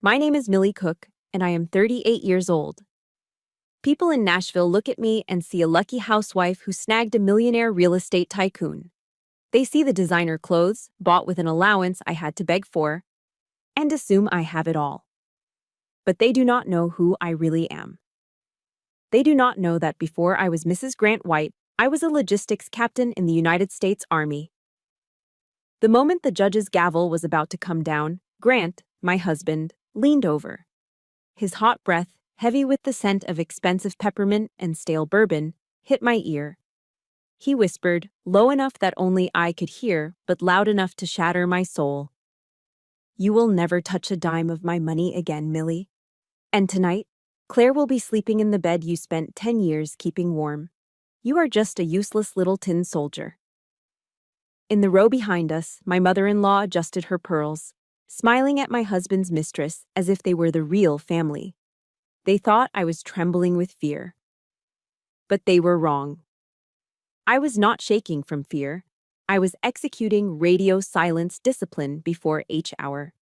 My name is Millie Cook, and I am 38 years old. People in Nashville look at me and see a lucky housewife who snagged a millionaire real estate tycoon. They see the designer clothes, bought with an allowance I had to beg for, and assume I have it all. But they do not know who I really am. They do not know that before I was Mrs. Grant White, I was a logistics captain in the United States Army. The moment the judge's gavel was about to come down, Grant, my husband, leaned over. His hot breath, heavy with the scent of expensive peppermint and stale bourbon, hit my ear. He whispered, low enough that only I could hear, but loud enough to shatter my soul. "You will never touch a dime of my money again, Millie. And tonight, Claire will be sleeping in the bed you spent 10 years keeping warm. You are just a useless little tin soldier." In the row behind us, my mother-in-law adjusted her pearls, smiling at my husband's mistress as if they were the real family. They thought I was trembling with fear. But they were wrong. I was not shaking from fear. I was executing radio silence discipline before H hour.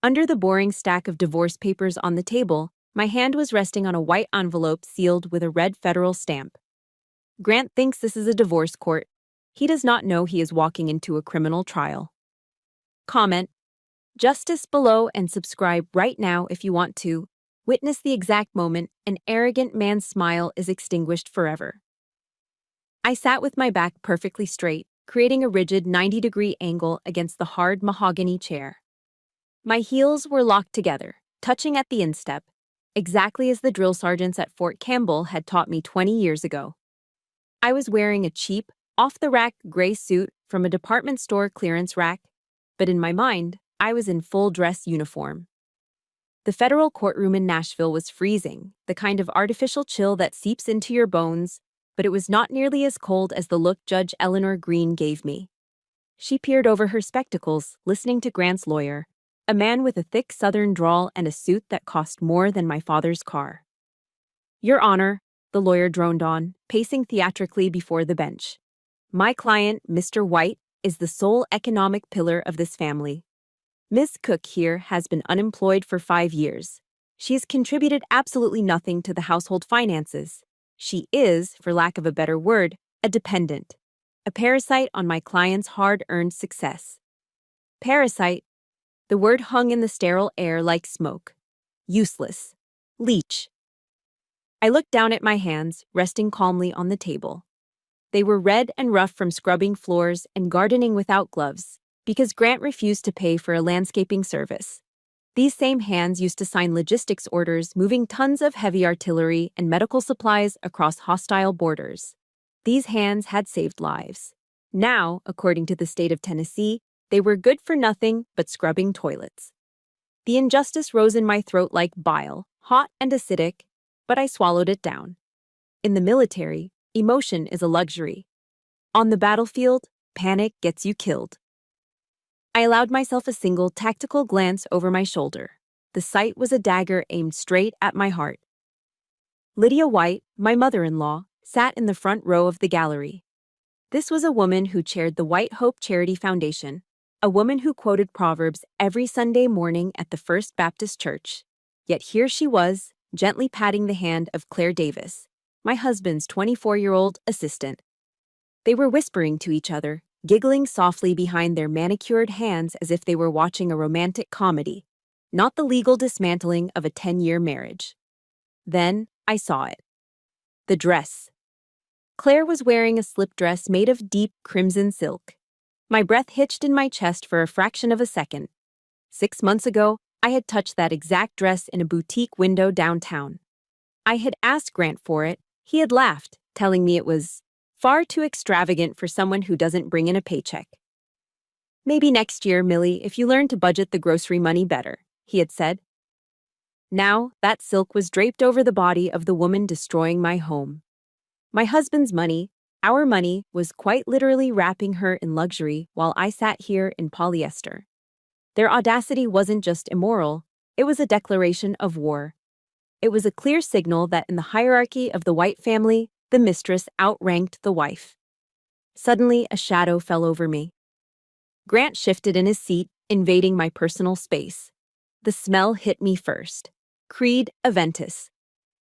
Under the boring stack of divorce papers on the table, my hand was resting on a white envelope sealed with a red federal stamp. Grant thinks this is a divorce court. He does not know he is walking into a criminal trial. Comment. Justice below and subscribe right now if you want to. Witness the exact moment an arrogant man's smile is extinguished forever. I sat with my back perfectly straight, creating a rigid 90-degree angle against the hard mahogany chair. My heels were locked together, touching at the instep, exactly as the drill sergeants at Fort Campbell had taught me 20 years ago. I was wearing a cheap, off-the-rack gray suit from a department store clearance rack, but in my mind, I was in full dress uniform. The federal courtroom in Nashville was freezing, the kind of artificial chill that seeps into your bones, but it was not nearly as cold as the look Judge Eleanor Green gave me. She peered over her spectacles, listening to Grant's lawyer, a man with a thick southern drawl and a suit that cost more than my father's car. "Your Honor," the lawyer droned on, pacing theatrically before the bench. "My client, Mr. White, is the sole economic pillar of this family. Miss Cook here has been unemployed for 5 years. She has contributed absolutely nothing to the household finances. She is, for lack of a better word, a dependent, a parasite on my client's hard-earned success." Parasite. The word hung in the sterile air like smoke. Useless. Leech. I looked down at my hands, resting calmly on the table. They were red and rough from scrubbing floors and gardening without gloves, because Grant refused to pay for a landscaping service. These same hands used to sign logistics orders moving tons of heavy artillery and medical supplies across hostile borders. These hands had saved lives. Now, according to the state of Tennessee, they were good for nothing but scrubbing toilets. The injustice rose in my throat like bile, hot and acidic, but I swallowed it down. In the military, emotion is a luxury. On the battlefield, panic gets you killed. I allowed myself a single tactical glance over my shoulder. The sight was a dagger aimed straight at my heart. Lydia White, my mother-in-law, sat in the front row of the gallery. This was a woman who chaired the White Hope Charity Foundation, a woman who quoted Proverbs every Sunday morning at the First Baptist Church. Yet here she was, gently patting the hand of Claire Davis, my husband's 24-year-old assistant. They were whispering to each other, giggling softly behind their manicured hands as if they were watching a romantic comedy, not the legal dismantling of a 10-year marriage. Then I saw it. The dress. Claire was wearing a slip dress made of deep crimson silk. My breath hitched in my chest for a fraction of a second. 6 months ago, I had touched that exact dress in a boutique window downtown. I had asked Grant for it. He had laughed, telling me it was far too extravagant for someone who doesn't bring in a paycheck. "Maybe next year, Millie, if you learn to budget the grocery money better," he had said. Now, that silk was draped over the body of the woman destroying my home. My husband's money, our money, was quite literally wrapping her in luxury while I sat here in polyester. Their audacity wasn't just immoral, it was a declaration of war. It was a clear signal that in the hierarchy of the White family, the mistress outranked the wife. Suddenly, a shadow fell over me. Grant shifted in his seat, invading my personal space. The smell hit me first. Creed Aventus.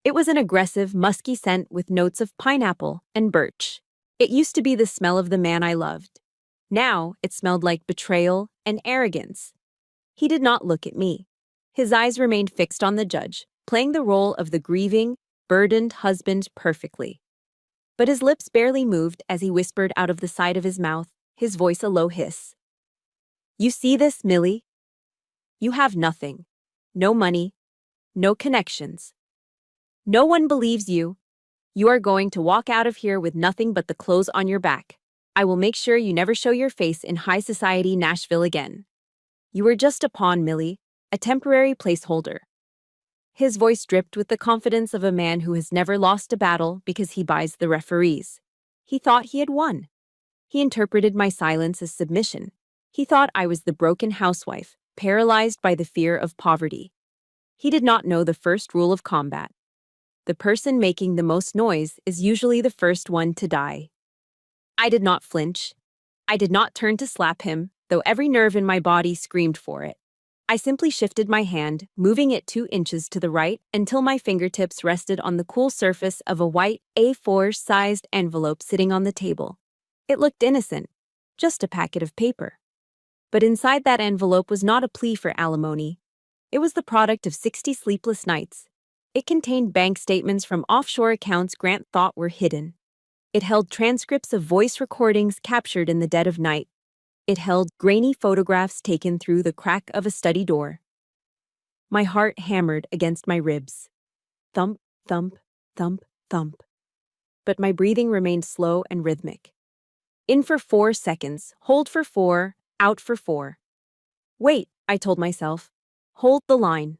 It was an aggressive, musky scent with notes of pineapple and birch. It used to be the smell of the man I loved. Now it smelled like betrayal and arrogance. He did not look at me. His eyes remained fixed on the judge, playing the role of the grieving, burdened husband perfectly. But his lips barely moved as he whispered out of the side of his mouth, his voice a low hiss. "You see this, Millie? You have nothing. No money. No connections. No one believes you. You are going to walk out of here with nothing but the clothes on your back. I will make sure you never show your face in high society Nashville again. You are just a pawn, Millie, a temporary placeholder." His voice dripped with the confidence of a man who has never lost a battle because he buys the referees. He thought he had won. He interpreted my silence as submission. He thought I was the broken housewife, paralyzed by the fear of poverty. He did not know the first rule of combat. The person making the most noise is usually the first one to die. I did not flinch. I did not turn to slap him, though every nerve in my body screamed for it. I simply shifted my hand, moving it 2 inches to the right until my fingertips rested on the cool surface of a white A4-sized envelope sitting on the table. It looked innocent, just a packet of paper. But inside that envelope was not a plea for alimony. It was the product of 60 sleepless nights. It contained bank statements from offshore accounts Grant thought were hidden. It held transcripts of voice recordings captured in the dead of night. It held grainy photographs taken through the crack of a study door. My heart hammered against my ribs. Thump, thump, thump, thump. But my breathing remained slow and rhythmic. In for 4 seconds, hold for 4, out for 4. Wait, I told myself. Hold the line.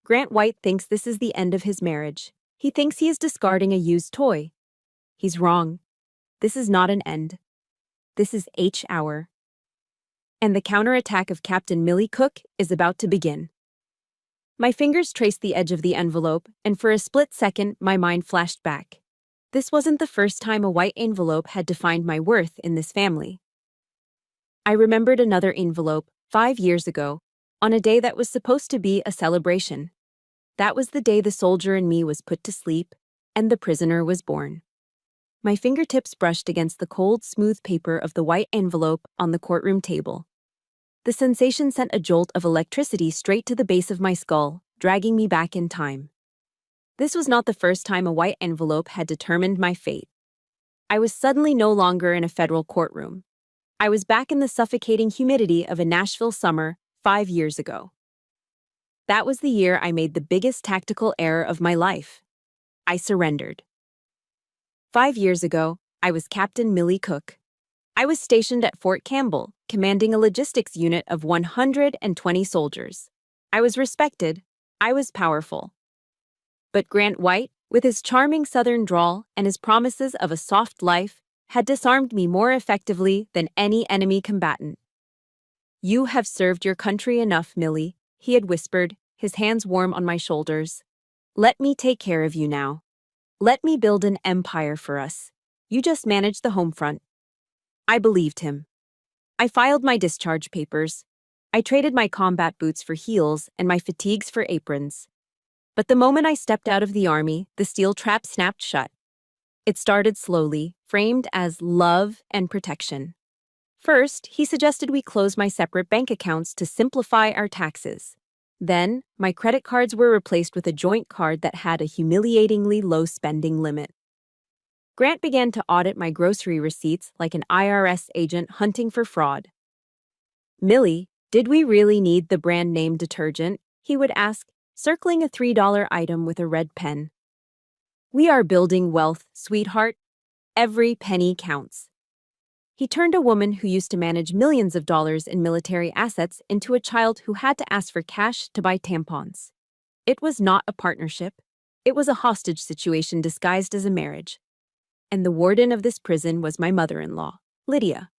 Grant White thinks this is the end of his marriage. He thinks he is discarding a used toy. He's wrong. This is not an end. This is H hour. And the counterattack of Captain Millie Cook is about to begin. My fingers traced the edge of the envelope, and for a split second, my mind flashed back. This wasn't the first time a white envelope had defined my worth in this family. I remembered another envelope, 5 years ago, on a day that was supposed to be a celebration. That was the day the soldier in me was put to sleep, and the prisoner was born. My fingertips brushed against the cold, smooth paper of the white envelope on the courtroom table. The sensation sent a jolt of electricity straight to the base of my skull, dragging me back in time. This was not the first time a white envelope had determined my fate. I was suddenly no longer in a federal courtroom. I was back in the suffocating humidity of a Nashville summer 5 years ago. That was the year I made the biggest tactical error of my life. I surrendered. 5 years ago, I was Captain Millie Cook. I was stationed at Fort Campbell, commanding a logistics unit of 120 soldiers. I was respected. I was powerful. But Grant White, with his charming southern drawl and his promises of a soft life, had disarmed me more effectively than any enemy combatant. "You have served your country enough, Millie," he had whispered, his hands warm on my shoulders. "Let me take care of you now. Let me build an empire for us. You just manage the home front." I believed him. I filed my discharge papers. I traded my combat boots for heels and my fatigues for aprons. But the moment I stepped out of the army, the steel trap snapped shut. It started slowly, framed as love and protection. First, he suggested we close my separate bank accounts to simplify our taxes. Then, my credit cards were replaced with a joint card that had a humiliatingly low spending limit. Grant began to audit my grocery receipts like an IRS agent hunting for fraud. "Millie, did we really need the brand name detergent?" he would ask, circling a $3 item with a red pen. "We are building wealth, sweetheart. Every penny counts." He turned a woman who used to manage millions of dollars in military assets into a child who had to ask for cash to buy tampons. It was not a partnership. It was a hostage situation disguised as a marriage. And the warden of this prison was my mother-in-law, Lydia.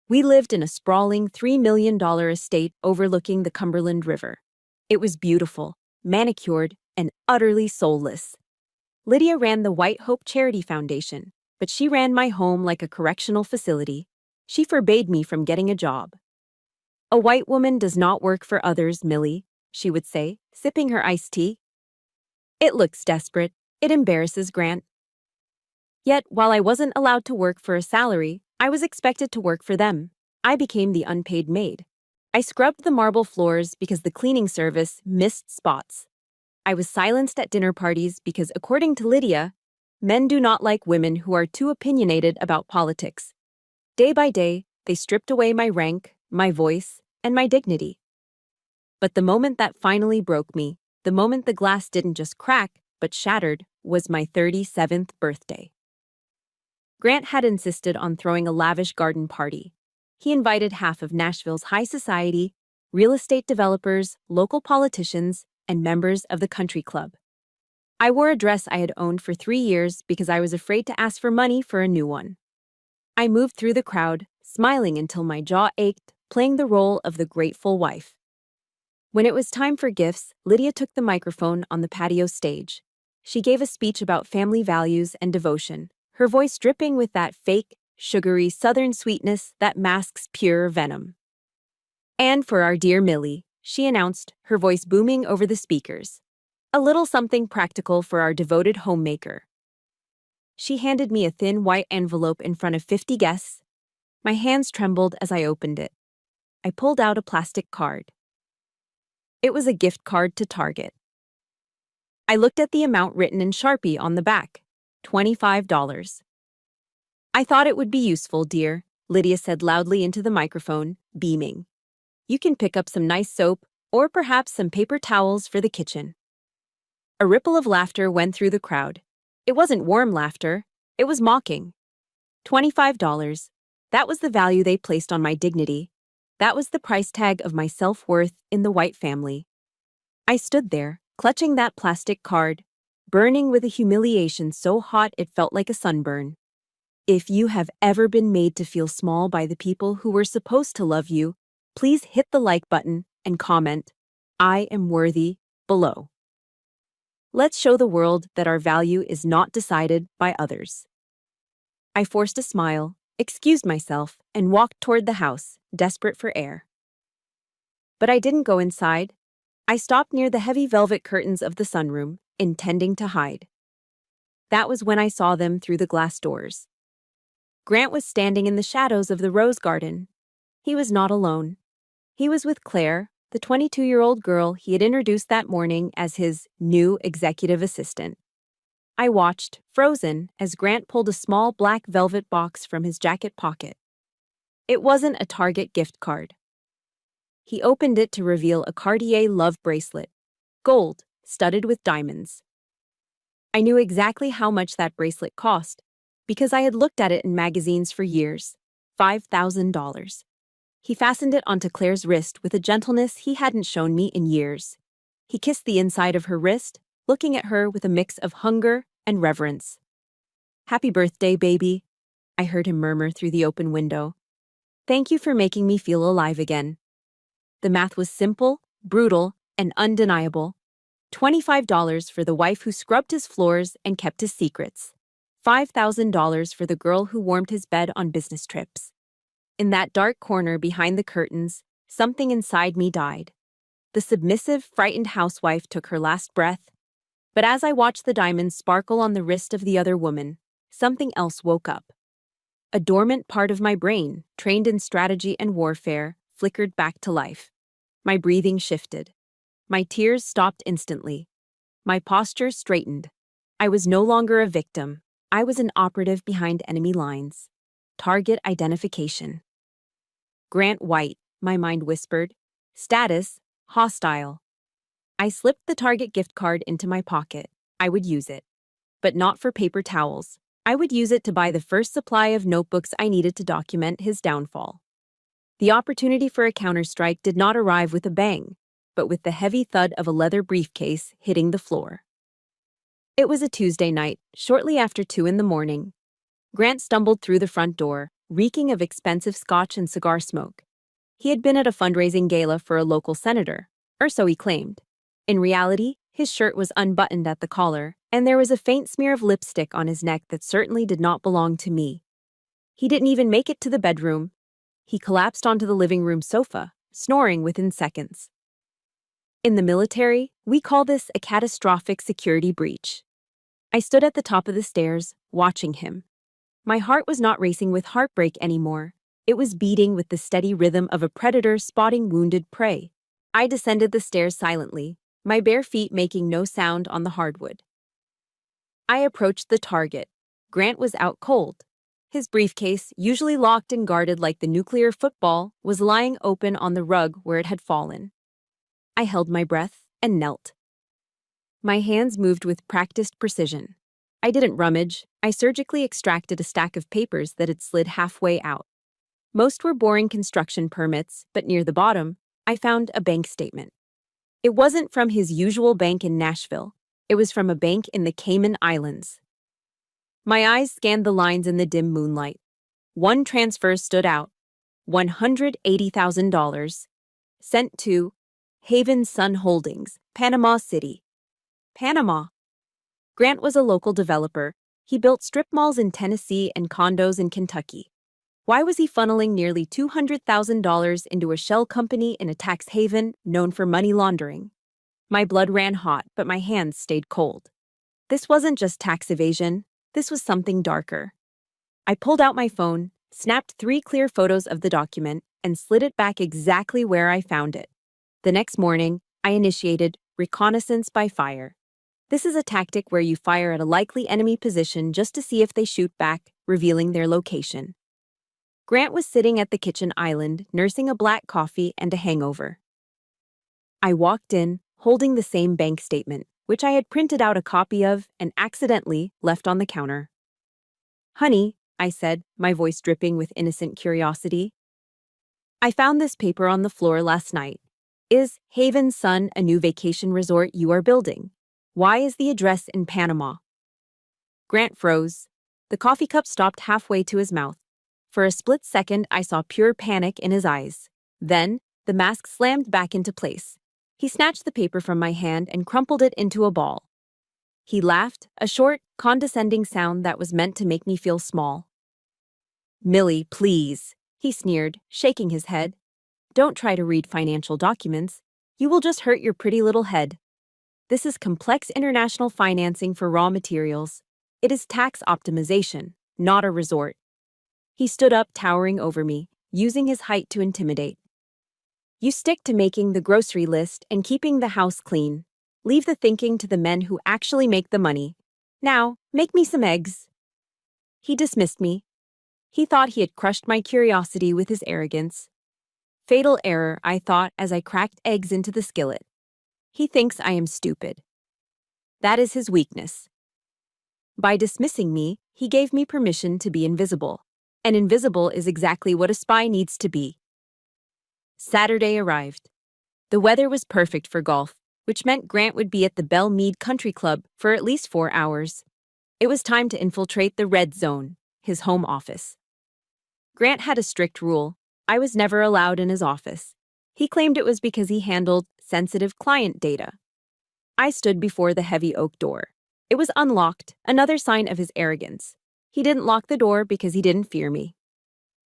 We lived in a sprawling $3 million estate overlooking the Cumberland River. It was beautiful, manicured, and utterly soulless. Lydia ran the White Hope Charity Foundation, but she ran my home like a correctional facility. She forbade me from getting a job. A white woman does not work for others, Millie, she would say, sipping her iced tea. It looks desperate. It embarrasses Grant. Yet, while I wasn't allowed to work for a salary, I was expected to work for them. I became the unpaid maid. I scrubbed the marble floors because the cleaning service missed spots. I was silenced at dinner parties because, according to Lydia, men do not like women who are too opinionated about politics. Day by day, they stripped away my rank, my voice, and my dignity. But the moment that finally broke me, the moment the glass didn't just crack, but shattered, was my 37th birthday. Grant had insisted on throwing a lavish garden party. He invited half of Nashville's high society, real estate developers, local politicians, and members of the country club. I wore a dress I had owned for 3 years because I was afraid to ask for money for a new one. I moved through the crowd, smiling until my jaw ached, playing the role of the grateful wife. When it was time for gifts, Lydia took the microphone on the patio stage. She gave a speech about family values and devotion, her voice dripping with that fake, sugary southern sweetness that masks pure venom. And for our dear Millie, she announced, her voice booming over the speakers. A little something practical for our devoted homemaker. She handed me a thin white envelope in front of 50 guests. My hands trembled as I opened it. I pulled out a plastic card. It was a gift card to Target. I looked at the amount written in Sharpie on the back. $25. I thought it would be useful, dear, Lydia said loudly into the microphone, beaming. You can pick up some nice soap, or perhaps some paper towels for the kitchen. A ripple of laughter went through the crowd. It wasn't warm laughter, it was mocking. $25. That was the value they placed on my dignity. That was the price tag of my self-worth in the white family. I stood there, clutching that plastic card, burning with a humiliation so hot it felt like a sunburn. If you have ever been made to feel small by the people who were supposed to love you, please hit the like button and comment, "I am worthy," below. Let's show the world that our value is not decided by others. I forced a smile, excused myself, and walked toward the house, desperate for air. But I didn't go inside. I stopped near the heavy velvet curtains of the sunroom, intending to hide. That was when I saw them through the glass doors. Grant was standing in the shadows of the rose garden. He was not alone. He was with Claire, the 22-year-old girl he had introduced that morning as his new executive assistant. I watched, frozen, as Grant pulled a small black velvet box from his jacket pocket. It wasn't a Target gift card. He opened it to reveal a Cartier love bracelet, gold, studded with diamonds. I knew exactly how much that bracelet cost, because I had looked at it in magazines for years. $5,000. He fastened it onto Claire's wrist with a gentleness he hadn't shown me in years. He kissed the inside of her wrist, looking at her with a mix of hunger and reverence. "Happy birthday, baby," I heard him murmur through the open window. "Thank you for making me feel alive again." The math was simple, brutal, and undeniable. $25 for the wife who scrubbed his floors and kept his secrets. $5,000 for the girl who warmed his bed on business trips. In that dark corner behind the curtains, something inside me died. The submissive, frightened housewife took her last breath. But as I watched the diamonds sparkle on the wrist of the other woman, something else woke up. A dormant part of my brain, trained in strategy and warfare, flickered back to life. My breathing shifted. My tears stopped instantly. My posture straightened. I was no longer a victim. I was an operative behind enemy lines. Target identification. Grant White, my mind whispered. Status, hostile. I slipped the Target gift card into my pocket. I would use it. But not for paper towels. I would use it to buy the first supply of notebooks I needed to document his downfall. The opportunity for a counterstrike did not arrive with a bang, but with the heavy thud of a leather briefcase hitting the floor. It was a Tuesday night, shortly after 2 a.m. Grant stumbled through the front door, reeking of expensive scotch and cigar smoke. He had been at a fundraising gala for a local senator, or so he claimed. In reality, his shirt was unbuttoned at the collar, and there was a faint smear of lipstick on his neck that certainly did not belong to me. He didn't even make it to the bedroom. He collapsed onto the living room sofa, snoring within seconds. In the military, we call this a catastrophic security breach. I stood at the top of the stairs, watching him. My heart was not racing with heartbreak anymore. It was beating with the steady rhythm of a predator spotting wounded prey. I descended the stairs silently, my bare feet making no sound on the hardwood. I approached the target. Grant was out cold. His briefcase, usually locked and guarded like the nuclear football, was lying open on the rug where it had fallen. I held my breath and knelt. My hands moved with practiced precision. I didn't rummage. I surgically extracted a stack of papers that had slid halfway out. Most were boring construction permits, but near the bottom, I found a bank statement. It wasn't from his usual bank in Nashville. It was from a bank in the Cayman Islands. My eyes scanned the lines in the dim moonlight. One transfer stood out. $180,000. Sent to Haven Sun Holdings, Panama City. Panama. Grant was a local developer. He built strip malls in Tennessee and condos in Kentucky. Why was he funneling nearly $200,000 into a shell company in a tax haven known for money laundering? My blood ran hot, but my hands stayed cold. This wasn't just tax evasion. This was something darker. I pulled out my phone, snapped 3 clear photos of the document, and slid it back exactly where I found it. The next morning, I initiated reconnaissance by fire. This is a tactic where you fire at a likely enemy position just to see if they shoot back, revealing their location. Grant was sitting at the kitchen island, nursing a black coffee and a hangover. I walked in, holding the same bank statement, which I had printed out a copy of and accidentally left on the counter. "Honey," I said, my voice dripping with innocent curiosity. "I found this paper on the floor last night. Is Haven Sun a new vacation resort you are building? Why is the address in Panama?" Grant froze. The coffee cup stopped halfway to his mouth. For a split second, I saw pure panic in his eyes. Then, the mask slammed back into place. He snatched the paper from my hand and crumpled it into a ball. He laughed, a short, condescending sound that was meant to make me feel small. "Millie, please," he sneered, shaking his head. "Don't try to read financial documents. You will just hurt your pretty little head. This is complex international financing for raw materials. It is tax optimization, not a resort." He stood up, towering over me, using his height to intimidate. "You stick to making the grocery list and keeping the house clean. Leave the thinking to the men who actually make the money. Now, make me some eggs." He dismissed me. He thought he had crushed my curiosity with his arrogance. Fatal error, I thought as I cracked eggs into the skillet. He thinks I am stupid. That is his weakness. By dismissing me, he gave me permission to be invisible. And invisible is exactly what a spy needs to be. Saturday arrived. The weather was perfect for golf, which meant Grant would be at the Belle Meade Country Club for at least 4 hours. It was time to infiltrate the red zone, his home office. Grant had a strict rule. I was never allowed in his office. He claimed it was because he handled sensitive client data. I stood before the heavy oak door. It was unlocked, another sign of his arrogance. He didn't lock the door because he didn't fear me.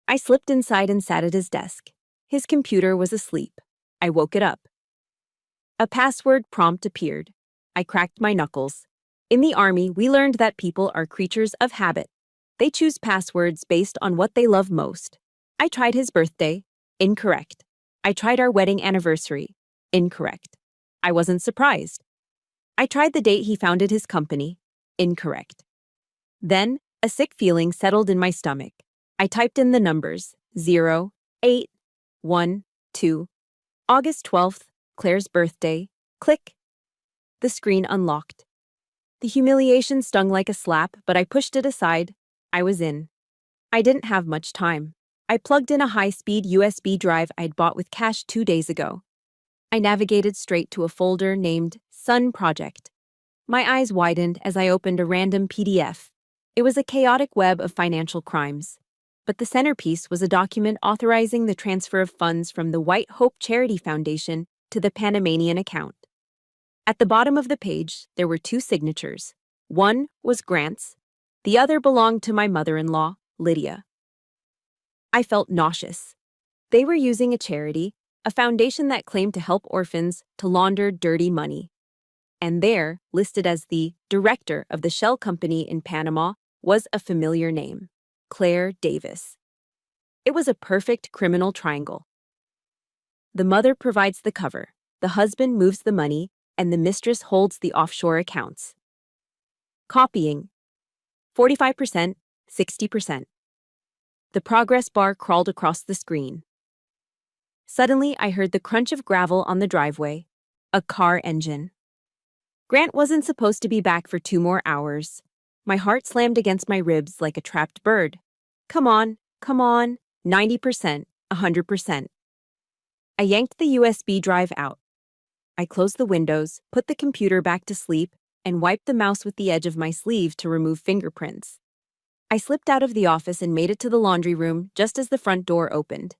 I slipped inside and sat at his desk. His computer was asleep. I woke it up. A password prompt appeared. I cracked my knuckles. In the Army, we learned that people are creatures of habit. They choose passwords based on what they love most. I tried his birthday. Incorrect. I tried our wedding anniversary. Incorrect. I wasn't surprised. I tried the date he founded his company. Incorrect. Then, a sick feeling settled in my stomach. I typed in the numbers 0, 8, 1, 2. August 12th, Claire's birthday. Click. The screen unlocked. The humiliation stung like a slap, but I pushed it aside. I was in. I didn't have much time. I plugged in a high-speed USB drive I'd bought with cash 2 days ago. I navigated straight to a folder named Sun Project. My eyes widened as I opened a random PDF. It was a chaotic web of financial crimes. But the centerpiece was a document authorizing the transfer of funds from the White Hope Charity Foundation to the Panamanian account. At the bottom of the page, there were 2 signatures. One was Grant's. The other belonged to my mother-in-law, Lydia. I felt nauseous. They were using a charity, a foundation that claimed to help orphans to launder dirty money. And there, listed as the director of the shell company in Panama, was a familiar name, Claire Davis. It was a perfect criminal triangle. The mother provides the cover, the husband moves the money, and the mistress holds the offshore accounts. Copying. 45%, 60%. The progress bar crawled across the screen. Suddenly, I heard the crunch of gravel on the driveway. A car engine. Grant wasn't supposed to be back for 2 more hours. My heart slammed against my ribs like a trapped bird. Come on, 90%, 100%. I yanked the USB drive out. I closed the windows, put the computer back to sleep, and wiped the mouse with the edge of my sleeve to remove fingerprints. I slipped out of the office and made it to the laundry room just as the front door opened.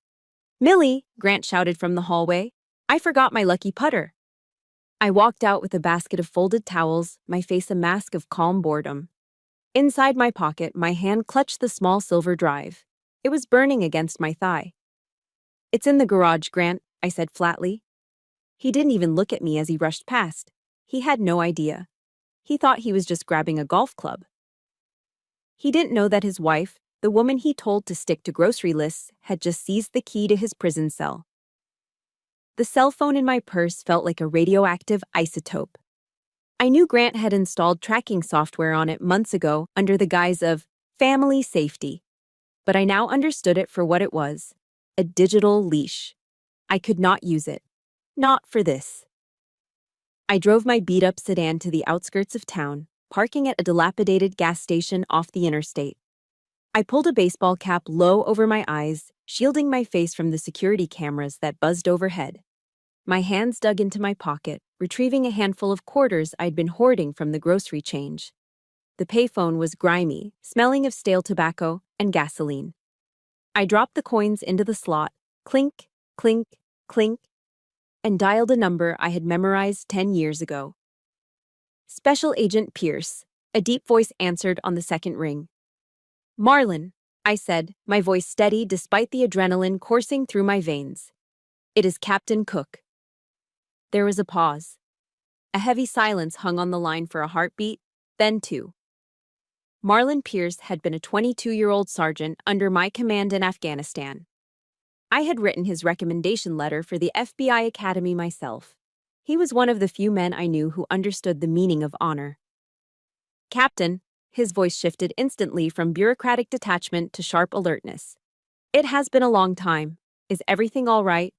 "Millie," Grant shouted from the hallway, "I forgot my lucky putter." I walked out with a basket of folded towels, my face a mask of calm boredom. Inside my pocket, my hand clutched the small silver drive. It was burning against my thigh. "It's in the garage, Grant," I said flatly. He didn't even look at me as he rushed past. He had no idea. He thought he was just grabbing a golf club. He didn't know that his wife, the woman he told to stick to grocery lists, had just seized the key to his prison cell. The cell phone in my purse felt like a radioactive isotope. I knew Grant had installed tracking software on it months ago under the guise of family safety, but I now understood it for what it was, a digital leash. I could not use it. Not for this. I drove my beat-up sedan to the outskirts of town, parking at a dilapidated gas station off the interstate. I pulled a baseball cap low over my eyes, shielding my face from the security cameras that buzzed overhead. My hands dug into my pocket, retrieving a handful of quarters I'd been hoarding from the grocery change. The payphone was grimy, smelling of stale tobacco and gasoline. I dropped the coins into the slot, clink, clink, clink, and dialed a number I had memorized 10 years ago. "Special Agent Pierce," a deep voice answered on the second ring. "Marlin," I said, my voice steady despite the adrenaline coursing through my veins. "It is Captain Cook." There was a pause. A heavy silence hung on the line for a heartbeat, then 2. Marlin Pierce had been a 22-year-old sergeant under my command in Afghanistan. I had written his recommendation letter for the FBI Academy myself. He was one of the few men I knew who understood the meaning of honor. "Captain," his voice shifted instantly from bureaucratic detachment to sharp alertness. "It has been a long time. Is everything all right?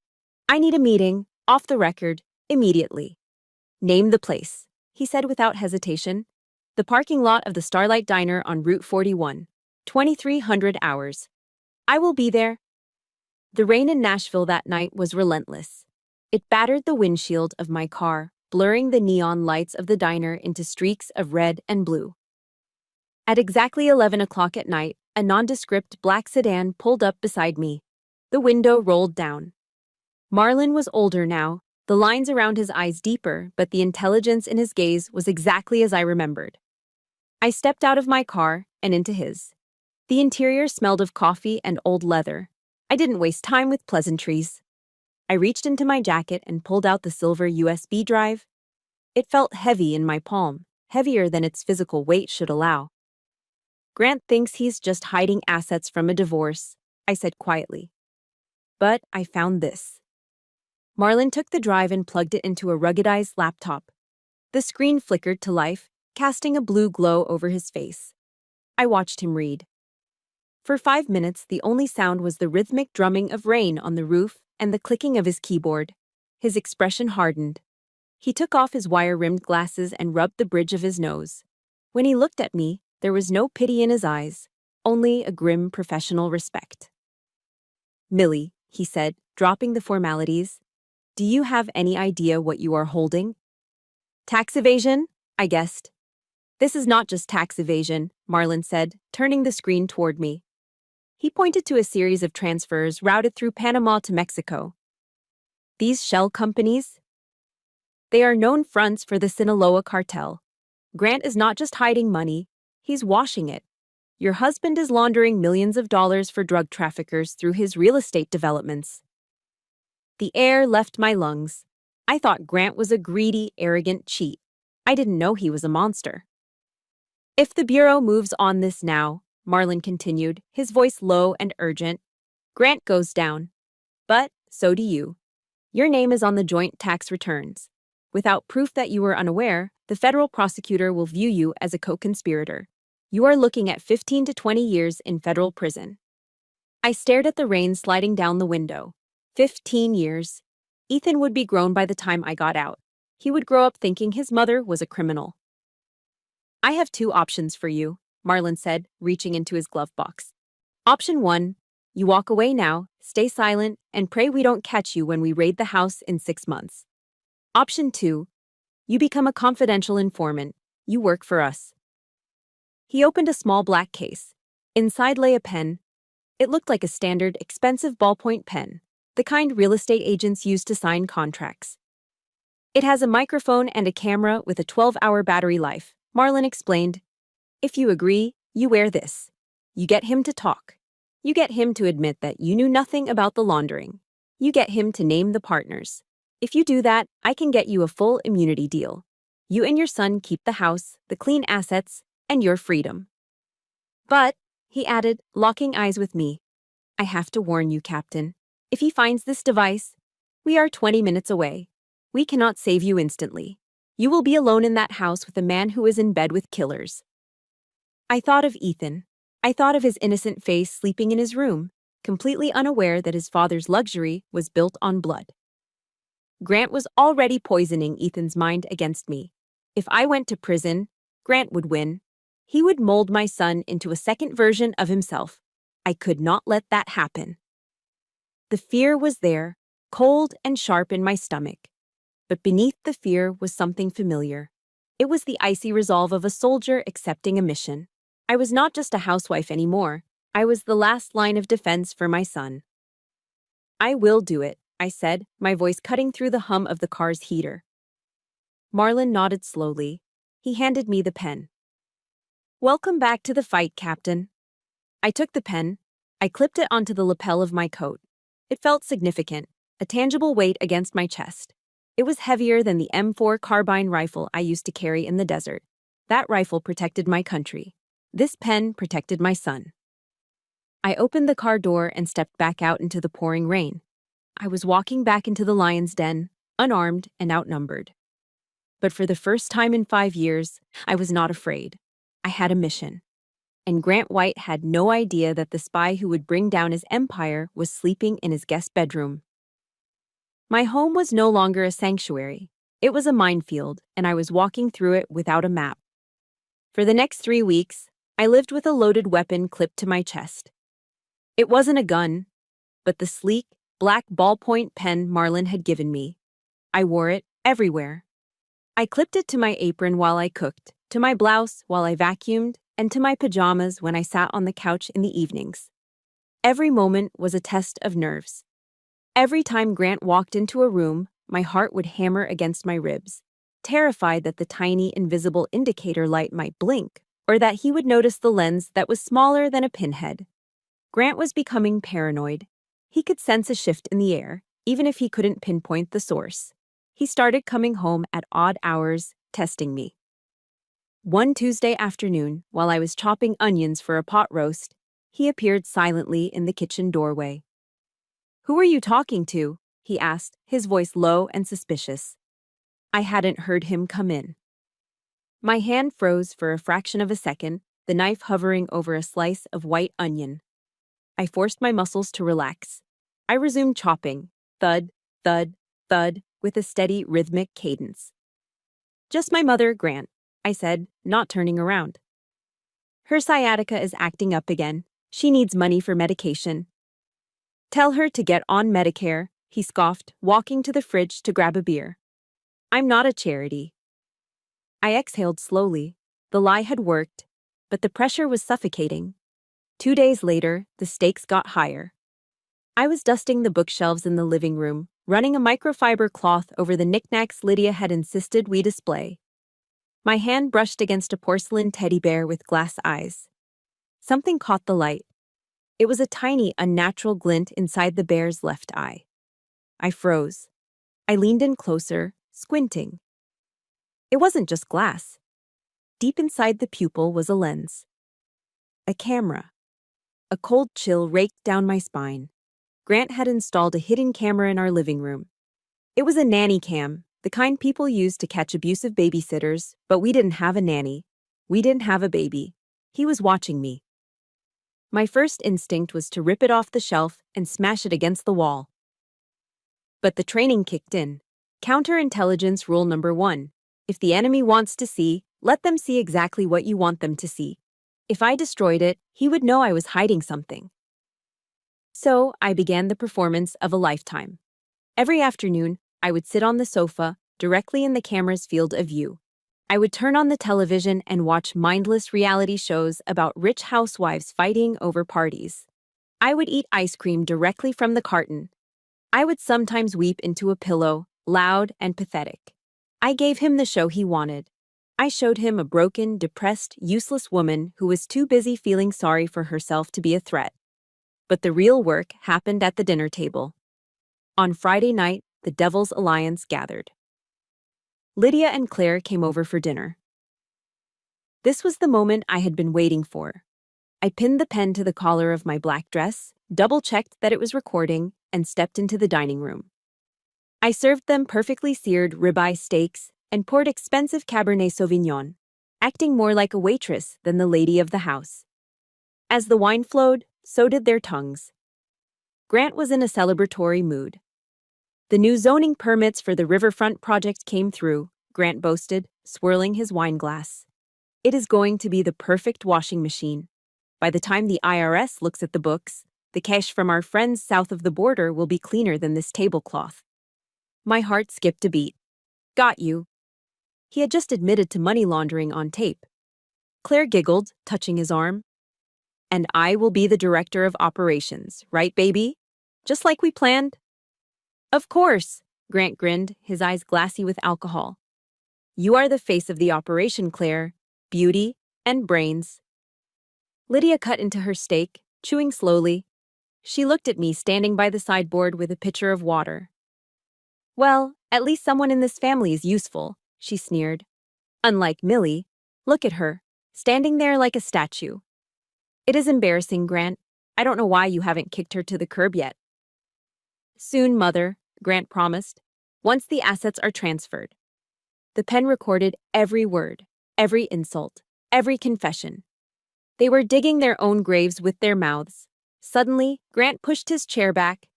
I need a meeting, off the record, immediately." "Name the place," he said without hesitation. "The parking lot of the Starlight Diner on Route 41, 2300 hours. I will be there." The rain in Nashville that night was relentless. It battered the windshield of my car, blurring the neon lights of the diner into streaks of red and blue. At exactly 11 o'clock at night, a nondescript black sedan pulled up beside me. The window rolled down. Marlin was older now, the lines around his eyes deeper, but the intelligence in his gaze was exactly as I remembered. I stepped out of my car and into his. The interior smelled of coffee and old leather. I didn't waste time with pleasantries. I reached into my jacket and pulled out the silver USB drive. It felt heavy in my palm, heavier than its physical weight should allow. "Grant thinks he's just hiding assets from a divorce," I said quietly. But I found this. Marlin took the drive and plugged it into a ruggedized laptop. The screen flickered to life, casting a blue glow over his face. I watched him read. For 5 minutes, the only sound was the rhythmic drumming of rain on the roof and the clicking of his keyboard. His expression hardened. He took off his wire-rimmed glasses and rubbed the bridge of his nose. When he looked at me, there was no pity in his eyes, only a grim professional respect. "Millie," he said, dropping the formalities, "do you have any idea what you are holding?" "Tax evasion?" I guessed. "This is not just tax evasion," Marlin said, turning the screen toward me. He pointed to a series of transfers routed through Panama to Mexico. "These shell companies? They are known fronts for the Sinaloa cartel. Grant is not just hiding money, he's washing it. Your husband is laundering millions of dollars for drug traffickers through his real estate developments." The air left my lungs. I thought Grant was a greedy, arrogant cheat. I didn't know he was a monster. If the Bureau moves on this now, Marlin continued, his voice low and urgent, Grant goes down. But so do you. Your name is on the joint tax returns. Without proof that you were unaware, the federal prosecutor will view you as a co-conspirator. You are looking at 15 to 20 years in federal prison. I stared at the rain sliding down the window. 15 years. Ethan would be grown by the time I got out. He would grow up thinking his mother was a criminal. I have two options for you, Marlin said, reaching into his glove box. Option 1, you walk away now, stay silent, and pray we don't catch you when we raid the house in 6 months. Option 2, you become a confidential informant. You work for us. He opened a small black case. Inside lay a pen. It looked like a standard, expensive ballpoint pen, the kind real estate agents use to sign contracts. It has a microphone and a camera with a 12-hour battery life, Marlin explained. If you agree, you wear this. You get him to talk. You get him to admit that you knew nothing about the laundering. You get him to name the partners. If you do that, I can get you a full immunity deal. You and your son keep the house, the clean assets, and your freedom. But, he added, locking eyes with me, I have to warn you, Captain. If he finds this device, we are 20 minutes away. We cannot save you instantly. You will be alone in that house with a man who is in bed with killers. I thought of Ethan. I thought of his innocent face sleeping in his room, completely unaware that his father's luxury was built on blood. Grant was already poisoning Ethan's mind against me. If I went to prison, Grant would win. He would mold my son into a second version of himself. I could not let that happen. The fear was there, cold and sharp in my stomach. But beneath the fear was something familiar. It was the icy resolve of a soldier accepting a mission. I was not just a housewife anymore. I was the last line of defense for my son. I will do it, I said, my voice cutting through the hum of the car's heater. Marlin nodded slowly. He handed me the pen. Welcome back to the fight, Captain. I took the pen. I clipped it onto the lapel of my coat. It felt significant, a tangible weight against my chest. It was heavier than the M4 carbine rifle I used to carry in the desert. That rifle protected my country. This pen protected my son. I opened the car door and stepped back out into the pouring rain. I was walking back into the lion's den, unarmed and outnumbered. But for the first time in 5 years, I was not afraid. I had a mission. And Grant White had no idea that the spy who would bring down his empire was sleeping in his guest bedroom. My home was no longer a sanctuary. It was a minefield, and I was walking through it without a map. For the next 3 weeks, I lived with a loaded weapon clipped to my chest. It wasn't a gun, but the sleek, black ballpoint pen Marlin had given me. I wore it everywhere. I clipped it to my apron while I cooked, to my blouse while I vacuumed, and to my pajamas when I sat on the couch in the evenings. Every moment was a test of nerves. Every time Grant walked into a room, my heart would hammer against my ribs, terrified that the tiny invisible indicator light might blink, or that he would notice the lens that was smaller than a pinhead. Grant was becoming paranoid. He could sense a shift in the air, even if he couldn't pinpoint the source. He started coming home at odd hours, testing me. One Tuesday afternoon, while I was chopping onions for a pot roast, he appeared silently in the kitchen doorway. "Who are you talking to?" he asked, his voice low and suspicious. I hadn't heard him come in. My hand froze for a fraction of a second, the knife hovering over a slice of white onion. I forced my muscles to relax. I resumed chopping, thud, thud, thud, with a steady rhythmic cadence. "Just my mother, Grant," I said, not turning around. "Her sciatica is acting up again. She needs money for medication." "Tell her to get on Medicare," he scoffed, walking to the fridge to grab a beer. "I'm not a charity." I exhaled slowly. The lie had worked, but the pressure was suffocating. 2 days later, the stakes got higher. I was dusting the bookshelves in the living room, running a microfiber cloth over the knickknacks Lydia had insisted we display. My hand brushed against a porcelain teddy bear with glass eyes. Something caught the light. It was a tiny, unnatural glint inside the bear's left eye. I froze. I leaned in closer, squinting. It wasn't just glass. Deep inside the pupil was a lens. A camera. A cold chill raked down my spine. Grant had installed a hidden camera in our living room. It was a nanny cam, the kind people use to catch abusive babysitters, but we didn't have a nanny. We didn't have a baby. He was watching me. My first instinct was to rip it off the shelf and smash it against the wall. But the training kicked in. Counterintelligence rule number 1. If the enemy wants to see, let them see exactly what you want them to see. If I destroyed it, he would know I was hiding something. So I began the performance of a lifetime. Every afternoon, I would sit on the sofa, directly in the camera's field of view. I would turn on the television and watch mindless reality shows about rich housewives fighting over parties. I would eat ice cream directly from the carton. I would sometimes weep into a pillow, loud and pathetic. I gave him the show he wanted. I showed him a broken, depressed, useless woman who was too busy feeling sorry for herself to be a threat. But the real work happened at the dinner table. On Friday night, the Devil's Alliance gathered. Lydia and Claire came over for dinner. This was the moment I had been waiting for. I pinned the pen to the collar of my black dress, double-checked that it was recording, and stepped into the dining room. I served them perfectly seared ribeye steaks and poured expensive Cabernet Sauvignon, acting more like a waitress than the lady of the house. As the wine flowed, so did their tongues. Grant was in a celebratory mood. The new zoning permits for the riverfront project came through, Grant boasted, swirling his wine glass. It is going to be the perfect washing machine. By the time the IRS looks at the books, the cash from our friends south of the border will be cleaner than this tablecloth. My heart skipped a beat. Got you. He had just admitted to money laundering on tape. Claire giggled, touching his arm. And I will be the director of operations, right, baby? Just like we planned? Of course, Grant grinned, his eyes glassy with alcohol. You are the face of the operation, Claire. Beauty and brains. Lydia cut into her steak, chewing slowly. She looked at me standing by the sideboard with a pitcher of water. Well, at least someone in this family is useful, she sneered. Unlike Millie, look at her, standing there like a statue. It is embarrassing, Grant. I don't know why you haven't kicked her to the curb yet. Soon, Mother, Grant promised, once the assets are transferred. The pen recorded every word, every insult, every confession. They were digging their own graves with their mouths. Suddenly, Grant pushed his chair back.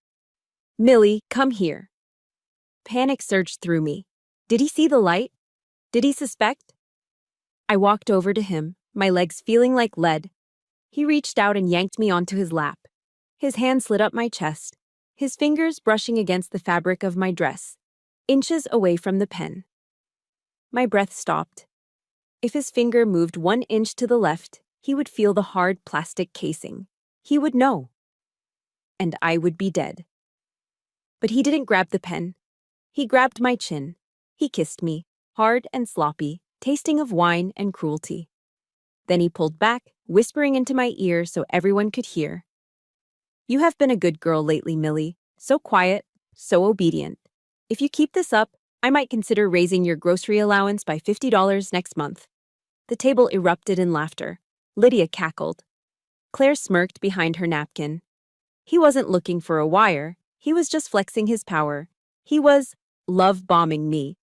Millie, come here. Panic surged through me. Did he see the light? Did he suspect? I walked over to him, my legs feeling like lead. He reached out and yanked me onto his lap. His hand slid up my chest, his fingers brushing against the fabric of my dress, inches away from the pen. My breath stopped. If his finger moved 1 inch to the left, he would feel the hard plastic casing. He would know. And I would be dead. But he didn't grab the pen. He grabbed my chin. He kissed me, hard and sloppy, tasting of wine and cruelty. Then he pulled back, whispering into my ear so everyone could hear. You have been a good girl lately, Millie. So quiet, so obedient. If you keep this up, I might consider raising your grocery allowance by $50 next month. The table erupted in laughter. Lydia cackled. Claire smirked behind her napkin. He wasn't looking for a wire. He was just flexing his power. He was love-bombing me,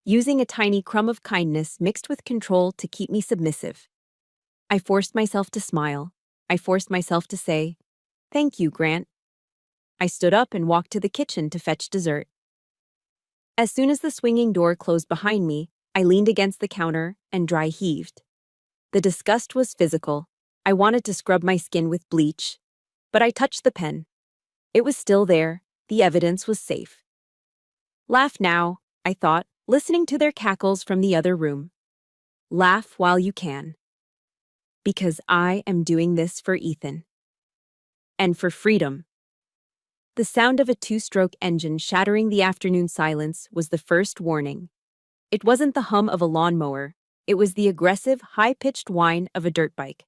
using a tiny crumb of kindness mixed with control to keep me submissive. I forced myself to smile. I forced myself to say, "Thank you, Grant." I stood up and walked to the kitchen to fetch dessert. As soon as the swinging door closed behind me, I leaned against the counter and dry heaved. The disgust was physical. I wanted to scrub my skin with bleach. But I touched the pen. It was still there. The evidence was safe. Laugh now, I thought, listening to their cackles from the other room. Laugh while you can. Because I am doing this for Ethan. And for freedom. The sound of a 2-stroke engine shattering the afternoon silence was the first warning. It wasn't the hum of a lawnmower. It was the aggressive, high-pitched whine of a dirt bike.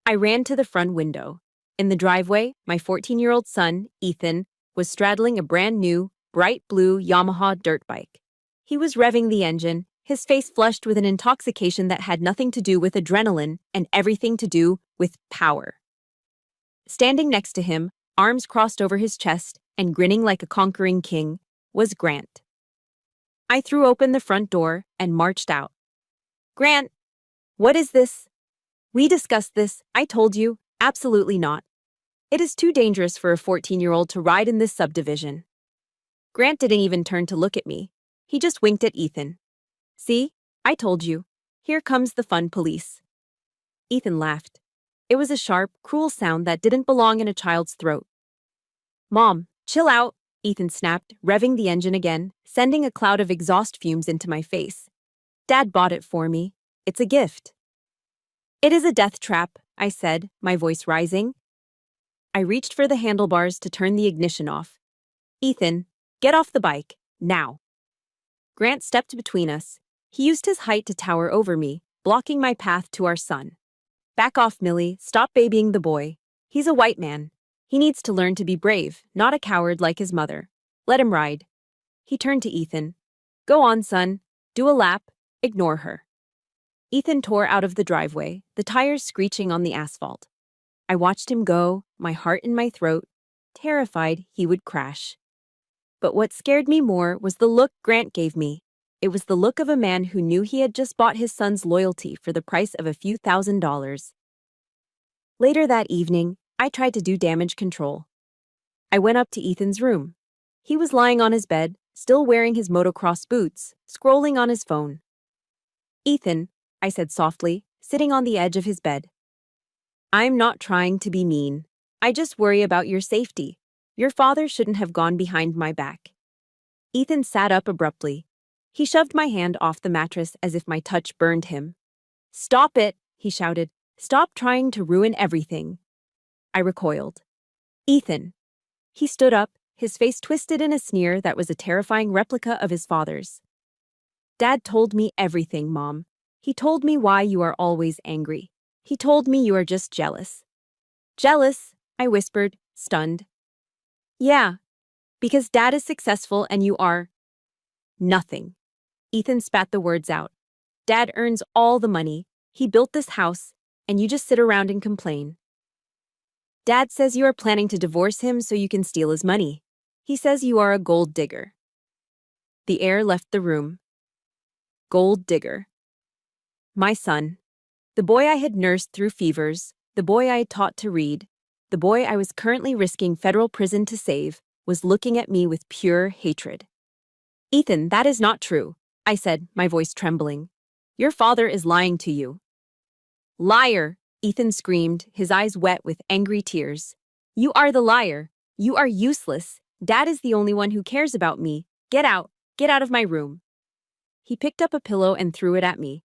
I ran to the front window. In the driveway, my 14-year-old son, Ethan, was straddling a brand-new, bright blue Yamaha dirt bike. He was revving the engine, his face flushed with an intoxication that had nothing to do with adrenaline and everything to do with power. Standing next to him, arms crossed over his chest and grinning like a conquering king, was Grant. I threw open the front door and marched out. Grant, what is this? We discussed this, I told you, absolutely not. It is too dangerous for a 14-year-old to ride in this subdivision. Grant didn't even turn to look at me. He just winked at Ethan. See, I told you. Here comes the fun police. Ethan laughed. It was a sharp, cruel sound that didn't belong in a child's throat. Mom, chill out, Ethan snapped, revving the engine again, sending a cloud of exhaust fumes into my face. Dad bought it for me. It's a gift. It is a death trap, I said, my voice rising. I reached for the handlebars to turn the ignition off. Ethan, get off the bike, now. Grant stepped between us. He used his height to tower over me, blocking my path to our son. Back off, Millie. Stop babying the boy. He's a white man. He needs to learn to be brave, not a coward like his mother. Let him ride. He turned to Ethan. Go on, son. Do a lap. Ignore her. Ethan tore out of the driveway, the tires screeching on the asphalt. I watched him go, my heart in my throat, terrified he would crash. But what scared me more was the look Grant gave me. It was the look of a man who knew he had just bought his son's loyalty for the price of a few $1,000s. Later that evening, I tried to do damage control. I went up to Ethan's room. He was lying on his bed, still wearing his motocross boots, scrolling on his phone. Ethan, I said softly, sitting on the edge of his bed. I'm not trying to be mean. I just worry about your safety. Your father shouldn't have gone behind my back. Ethan sat up abruptly. He shoved my hand off the mattress as if my touch burned him. Stop it, he shouted. Stop trying to ruin everything. I recoiled. Ethan. He stood up, his face twisted in a sneer that was a terrifying replica of his father's. Dad told me everything, Mom. He told me why you are always angry. He told me you are just jealous. Jealous? I whispered, stunned. Yeah, because Dad is successful and you are nothing. Ethan spat the words out. Dad earns all the money. He built this house, and you just sit around and complain. Dad says you are planning to divorce him so you can steal his money. He says you are a gold digger. The air left the room. Gold digger. My son. The boy I had nursed through fevers, the boy I had taught to read, the boy I was currently risking federal prison to save, was looking at me with pure hatred. Ethan, that is not true, I said, my voice trembling. Your father is lying to you. Liar, Ethan screamed, his eyes wet with angry tears. You are the liar. You are useless. Dad is the only one who cares about me. Get out of my room. He picked up a pillow and threw it at me.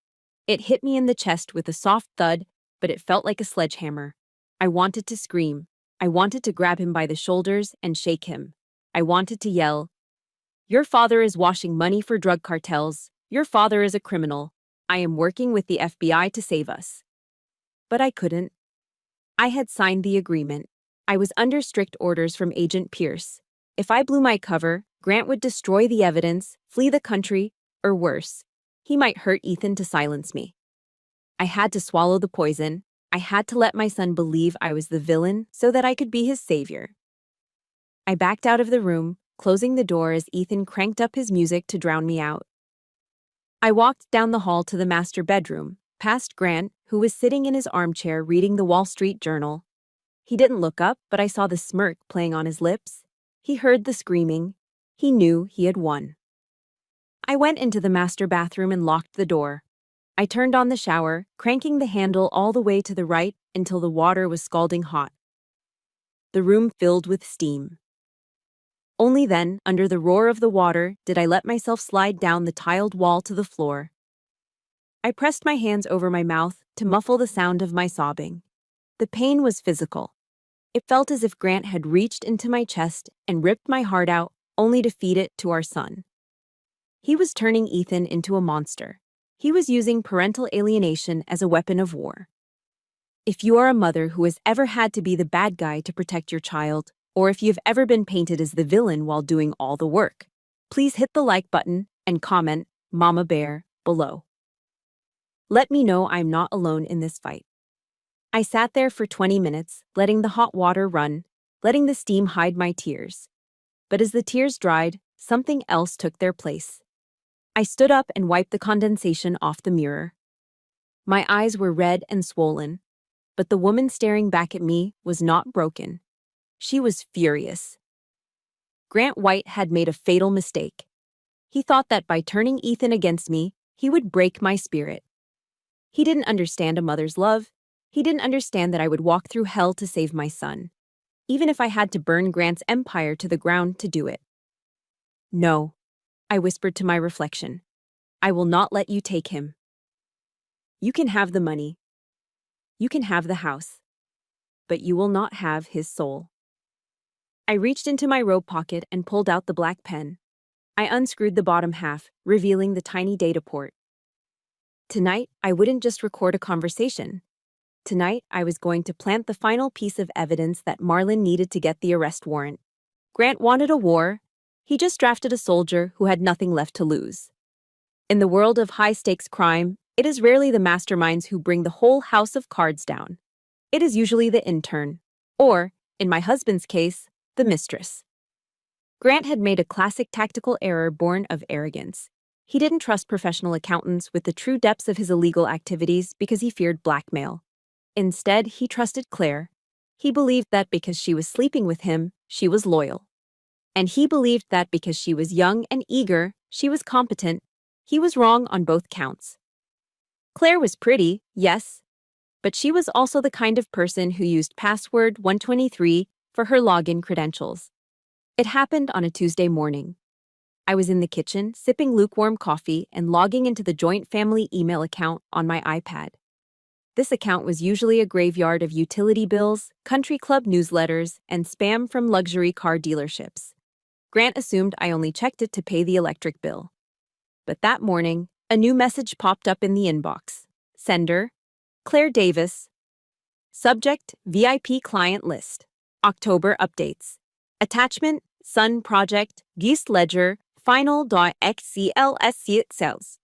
It hit me in the chest with a soft thud, but it felt like a sledgehammer. I wanted to scream. I wanted to grab him by the shoulders and shake him. I wanted to yell, Your father is washing money for drug cartels. Your father is a criminal. I am working with the FBI to save us. But I couldn't. I had signed the agreement. I was under strict orders from Agent Pierce. If I blew my cover, Grant would destroy the evidence, flee the country, or worse, he might hurt Ethan to silence me. I had to swallow the poison. I had to let my son believe I was the villain so that I could be his savior. I backed out of the room, closing the door as Ethan cranked up his music to drown me out. I walked down the hall to the master bedroom, past Grant, who was sitting in his armchair reading the Wall Street Journal. He didn't look up, but I saw the smirk playing on his lips. He heard the screaming. He knew he had won. I went into the master bathroom and locked the door. I turned on the shower, cranking the handle all the way to the right until the water was scalding hot. The room filled with steam. Only then, under the roar of the water, did I let myself slide down the tiled wall to the floor. I pressed my hands over my mouth to muffle the sound of my sobbing. The pain was physical. It felt as if Grant had reached into my chest and ripped my heart out, only to feed it to our son. He was turning Ethan into a monster. He was using parental alienation as a weapon of war. If you are a mother who has ever had to be the bad guy to protect your child, or if you've ever been painted as the villain while doing all the work. Please hit the like button and comment Mama Bear below. Let me know I'm not alone in this fight. I sat there for 20 minutes, letting the hot water run, letting the steam hide my tears. But as the tears dried, something else took their place. I stood up and wiped the condensation off the mirror. My eyes were red and swollen, but the woman staring back at me was not broken. She was furious. Grant White had made a fatal mistake. He thought that by turning Ethan against me, he would break my spirit. He didn't understand a mother's love. He didn't understand that I would walk through hell to save my son, even if I had to burn Grant's empire to the ground to do it. No, I whispered to my reflection. I will not let you take him. You can have the money. You can have the house. But you will not have his soul. I reached into my robe pocket and pulled out the black pen. I unscrewed the bottom half, revealing the tiny data port. Tonight, I wouldn't just record a conversation. Tonight, I was going to plant the final piece of evidence that Marlon needed to get the arrest warrant. Grant wanted a war. He just drafted a soldier who had nothing left to lose. In the world of high-stakes crime, it is rarely the masterminds who bring the whole house of cards down. It is usually the intern, or, in my husband's case, the mistress. Grant had made a classic tactical error born of arrogance. He didn't trust professional accountants with the true depths of his illegal activities because he feared blackmail. Instead, he trusted Claire. He believed that because she was sleeping with him, she was loyal. And he believed that because she was young and eager, she was competent. He was wrong on both counts. Claire was pretty, yes, but she was also the kind of person who used password 123 for her login credentials. It happened on a Tuesday morning. I was in the kitchen, sipping lukewarm coffee and logging into the joint family email account on my iPad. This account was usually a graveyard of utility bills, country club newsletters, and spam from luxury car dealerships. Grant assumed I only checked it to pay the electric bill. But that morning, a new message popped up in the inbox. Sender, Claire Davis. Subject, VIP client list. October updates. Attachment, Sun Project, Geist Ledger, final.xclsc cells.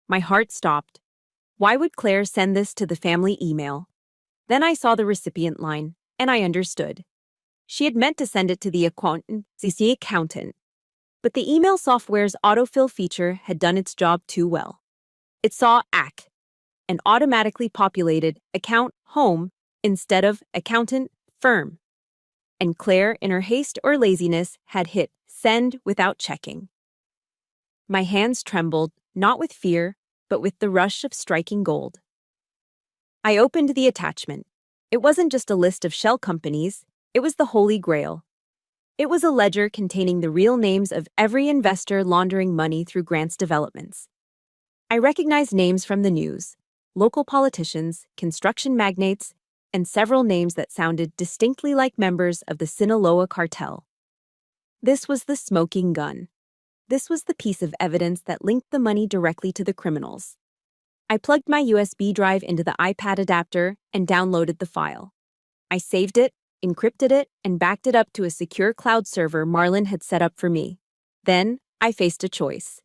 My heart stopped. Why would Claire send this to the family email? Then I saw the recipient line, and I understood. She had meant to send it to the accountant. But the email software's autofill feature had done its job too well. It saw AC and automatically populated account home instead of accountant firm. And Claire, in her haste or laziness, had hit send without checking. My hands trembled, not with fear, but with the rush of striking gold. I opened the attachment. It wasn't just a list of shell companies, it was the Holy Grail. It was a ledger containing the real names of every investor laundering money through Grant's developments. I recognized names from the news, local politicians, construction magnates, and several names that sounded distinctly like members of the Sinaloa cartel. This was the smoking gun. This was the piece of evidence that linked the money directly to the criminals. I plugged my USB drive into the iPad adapter and downloaded the file. I saved it, encrypted it, and backed it up to a secure cloud server Marlon had set up for me. Then, I faced a choice.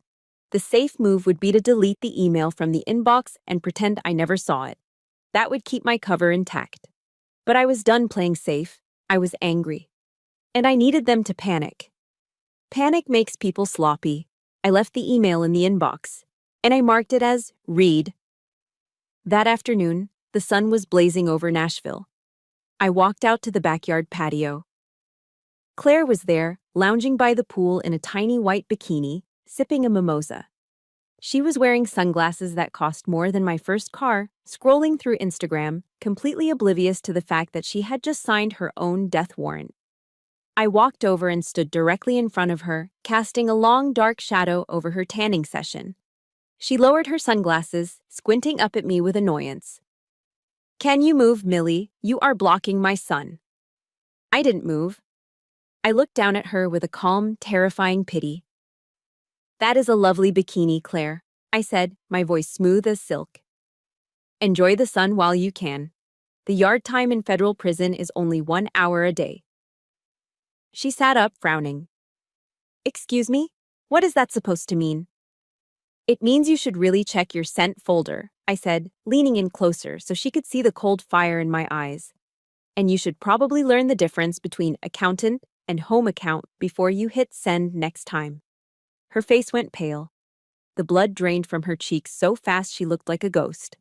The safe move would be to delete the email from the inbox and pretend I never saw it. That would keep my cover intact. But I was done playing safe. I was angry. And I needed them to panic. Panic makes people sloppy. I left the email in the inbox, and I marked it as read. That afternoon, the sun was blazing over Nashville. I walked out to the backyard patio. Claire was there, lounging by the pool in a tiny white bikini, sipping a mimosa. She was wearing sunglasses that cost more than my first car, scrolling through Instagram, completely oblivious to the fact that she had just signed her own death warrant. I walked over and stood directly in front of her, casting a long, dark shadow over her tanning session. She lowered her sunglasses, squinting up at me with annoyance. "Can you move, Millie? You are blocking my sun." I didn't move. I looked down at her with a calm, terrifying pity. "That is a lovely bikini, Claire," I said, my voice smooth as silk. "Enjoy the sun while you can. The yard time in federal prison is only 1 hour a day." She sat up, frowning. Excuse me? What is that supposed to mean? It means you should really check your sent folder, I said, leaning in closer so she could see the cold fire in my eyes. And you should probably learn the difference between accountant and home account before you hit send next time. Her face went pale. The blood drained from her cheeks so fast she looked like a ghost.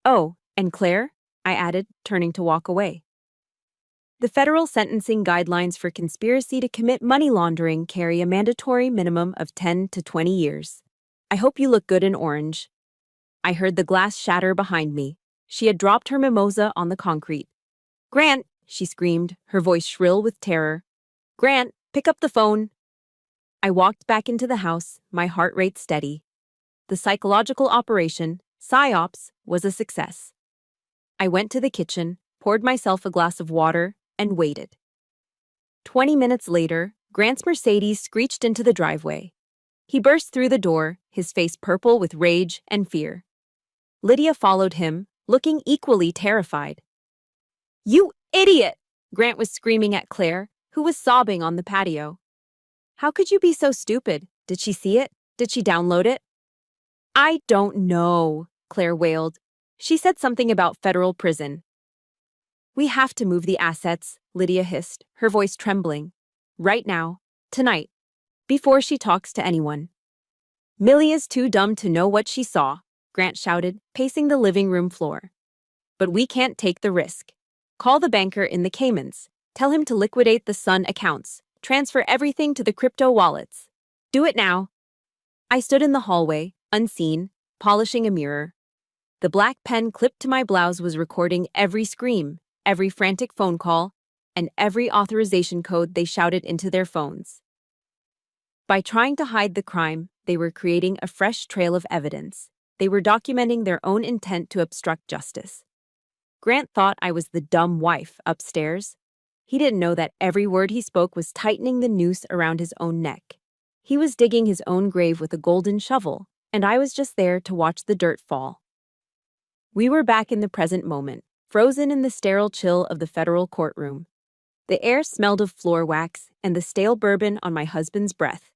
Oh, and Claire? I added, turning to walk away. The federal sentencing guidelines for conspiracy to commit money laundering carry a mandatory minimum of 10 to 20 years. I hope you look good in orange. I heard the glass shatter behind me. She had dropped her mimosa on the concrete. Grant, she screamed, her voice shrill with terror. Grant, pick up the phone. I walked back into the house, my heart rate steady. The psychological operation, PSYOPs, was a success. I went to the kitchen, poured myself a glass of water, and waited. 20 minutes later, Grant's Mercedes screeched into the driveway. He burst through the door, his face purple with rage and fear. Lydia followed him, looking equally terrified. You idiot! Grant was screaming at Claire, who was sobbing on the patio. How could you be so stupid? Did she see it? Did she download it? I don't know, Claire wailed. She said something about federal prison. We have to move the assets, Lydia hissed, her voice trembling. Right now, tonight, before she talks to anyone. Millie is too dumb to know what she saw, Grant shouted, pacing the living room floor. But we can't take the risk. Call the banker in the Caymans. Tell him to liquidate the Sun accounts. Transfer everything to the crypto wallets. Do it now. I stood in the hallway, unseen, polishing a mirror. The black pen clipped to my blouse was recording every scream, every frantic phone call, and every authorization code they shouted into their phones. By trying to hide the crime, they were creating a fresh trail of evidence. They were documenting their own intent to obstruct justice. Grant thought I was the dumb wife upstairs. He didn't know that every word he spoke was tightening the noose around his own neck. He was digging his own grave with a golden shovel, and I was just there to watch the dirt fall. We were back in the present moment, frozen in the sterile chill of the federal courtroom. The air smelled of floor wax and the stale bourbon on my husband's breath.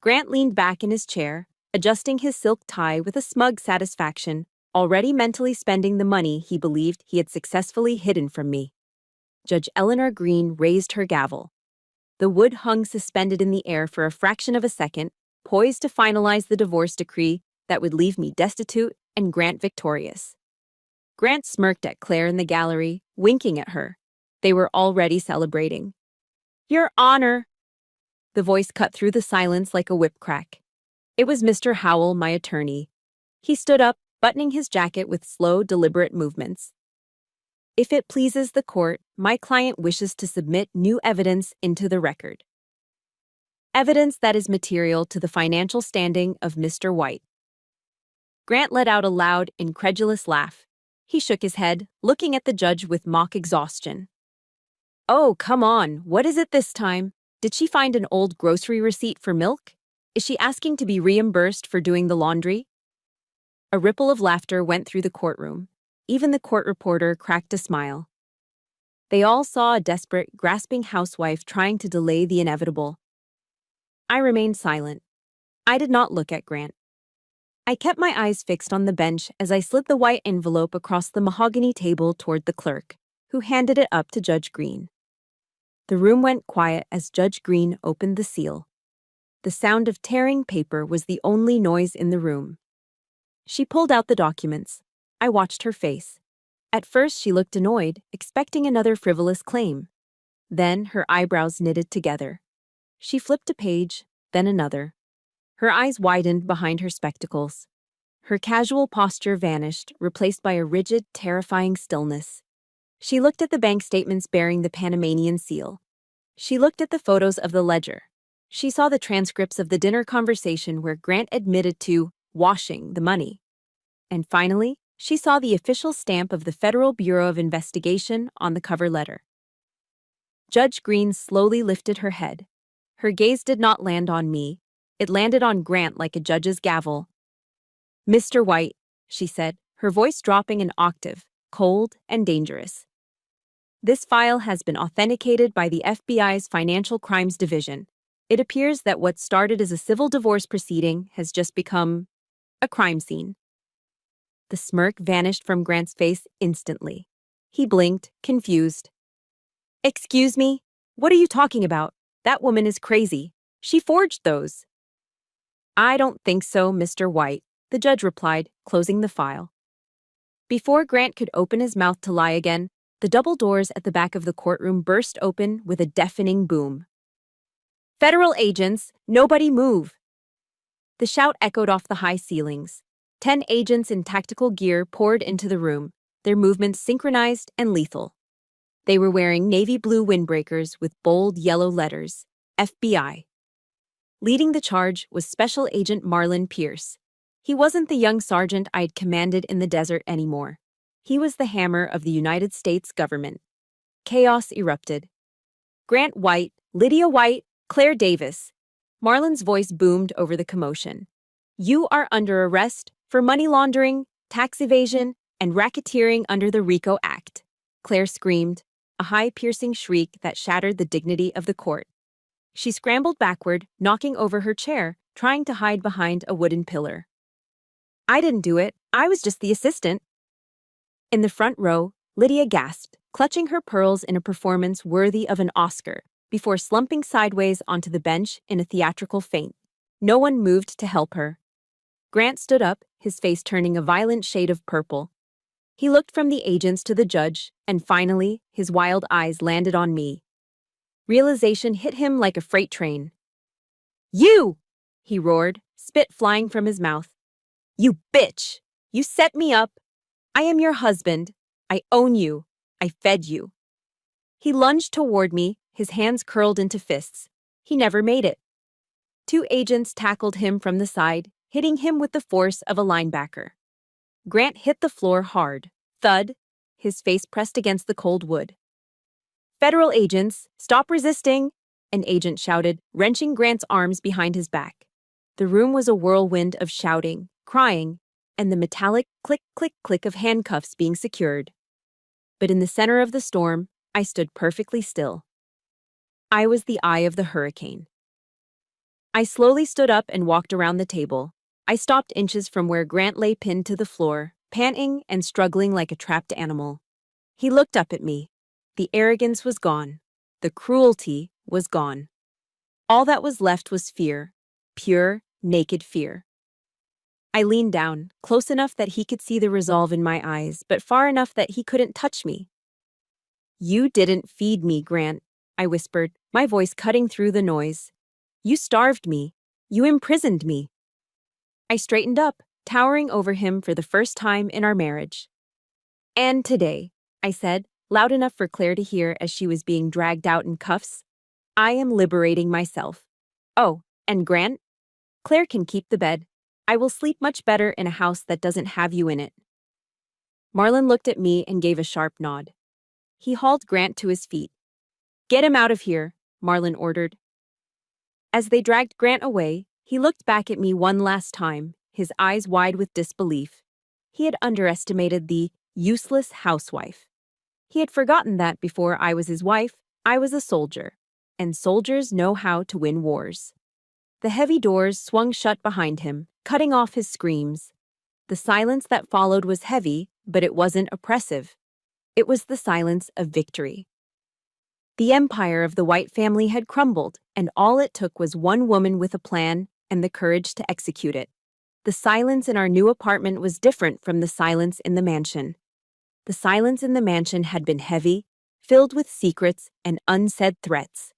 Grant leaned back in his chair, adjusting his silk tie with a smug satisfaction, already mentally spending the money he believed he had successfully hidden from me. Judge Eleanor Green raised her gavel. The wood hung suspended in the air for a fraction of a second, poised to finalize the divorce decree that would leave me destitute and Grant victorious. Grant smirked at Claire in the gallery, winking at her. They were already celebrating. Your Honor! The voice cut through the silence like a whip crack. It was Mr. Howell, my attorney. He stood up, buttoning his jacket with slow, deliberate movements. If it pleases the court, my client wishes to submit new evidence into the record. Evidence that is material to the financial standing of Mr. White. Grant let out a loud, incredulous laugh. He shook his head, looking at the judge with mock exhaustion. Oh, come on, what is it this time? Did she find an old grocery receipt for milk? Is she asking to be reimbursed for doing the laundry? A ripple of laughter went through the courtroom. Even the court reporter cracked a smile. They all saw a desperate, grasping housewife trying to delay the inevitable. I remained silent. I did not look at Grant. I kept my eyes fixed on the bench as I slid the white envelope across the mahogany table toward the clerk, who handed it up to Judge Green. The room went quiet as Judge Green opened the seal. The sound of tearing paper was the only noise in the room. She pulled out the documents. I watched her face. At first she looked annoyed, expecting another frivolous claim. Then her eyebrows knitted together. She flipped a page, then another. Her eyes widened behind her spectacles. Her casual posture vanished, replaced by a rigid, terrifying stillness. She looked at the bank statements bearing the Panamanian seal. She looked at the photos of the ledger. She saw the transcripts of the dinner conversation where Grant admitted to washing the money. And finally, she saw the official stamp of the Federal Bureau of Investigation on the cover letter. Judge Green slowly lifted her head. Her gaze did not land on me. It landed on Grant like a judge's gavel. Mr. White, she said, her voice dropping an octave, cold and dangerous. This file has been authenticated by the FBI's Financial Crimes Division. It appears that what started as a civil divorce proceeding has just become a crime scene. The smirk vanished from Grant's face instantly. He blinked, confused. Excuse me? What are you talking about? That woman is crazy. She forged those. I don't think so, Mr. White, the judge replied, closing the file. Before Grant could open his mouth to lie again, the double doors at the back of the courtroom burst open with a deafening boom. Federal agents, nobody move! The shout echoed off the high ceilings. 10 agents in tactical gear poured into the room, their movements synchronized and lethal. They were wearing navy blue windbreakers with bold yellow letters, FBI. Leading the charge was Special Agent Marlon Pierce. He wasn't the young sergeant I'd commanded in the desert anymore. He was the hammer of the United States government. Chaos erupted. Grant White, Lydia White, Claire Davis. Marlon's voice boomed over the commotion. You are under arrest for money laundering, tax evasion, and racketeering under the RICO Act. Claire screamed, a high piercing shriek that shattered the dignity of the court. She scrambled backward, knocking over her chair, trying to hide behind a wooden pillar. I didn't do it. I was just the assistant. In the front row, Lydia gasped, clutching her pearls in a performance worthy of an Oscar, before slumping sideways onto the bench in a theatrical faint. No one moved to help her. Grant stood up, his face turning a violent shade of purple. He looked from the agents to the judge, and finally, his wild eyes landed on me. Realization hit him like a freight train. You! He roared, spit flying from his mouth. You bitch! You set me up! I am your husband. I own you. I fed you. He lunged toward me, his hands curled into fists. He never made it. 2 agents tackled him from the side, hitting him with the force of a linebacker. Grant hit the floor hard. Thud, his face pressed against the cold wood. Federal agents, stop resisting! An agent shouted, wrenching Grant's arms behind his back. The room was a whirlwind of shouting, crying, and the metallic click-click-click of handcuffs being secured. But in the center of the storm, I stood perfectly still. I was the eye of the hurricane. I slowly stood up and walked around the table. I stopped inches from where Grant lay pinned to the floor, panting and struggling like a trapped animal. He looked up at me. The arrogance was gone. The cruelty was gone. All that was left was fear. Pure, naked fear. I leaned down, close enough that he could see the resolve in my eyes, but far enough that he couldn't touch me. You didn't feed me, Grant, I whispered, my voice cutting through the noise. You starved me. You imprisoned me. I straightened up, towering over him for the first time in our marriage. And today, I said, loud enough for Claire to hear as she was being dragged out in cuffs, I am liberating myself. Oh, and Grant? Claire can keep the bed. I will sleep much better in a house that doesn't have you in it. Marlon looked at me and gave a sharp nod. He hauled Grant to his feet. Get him out of here, Marlon ordered. As they dragged Grant away, he looked back at me one last time, his eyes wide with disbelief. He had underestimated the useless housewife. He had forgotten that before I was his wife, I was a soldier, and soldiers know how to win wars. The heavy doors swung shut behind him, cutting off his screams. The silence that followed was heavy, but it wasn't oppressive. It was the silence of victory. The empire of the White family had crumbled, and all it took was one woman with a plan and the courage to execute it. The silence in our new apartment was different from the silence in the mansion. The silence in the mansion had been heavy, filled with secrets and unsaid threats.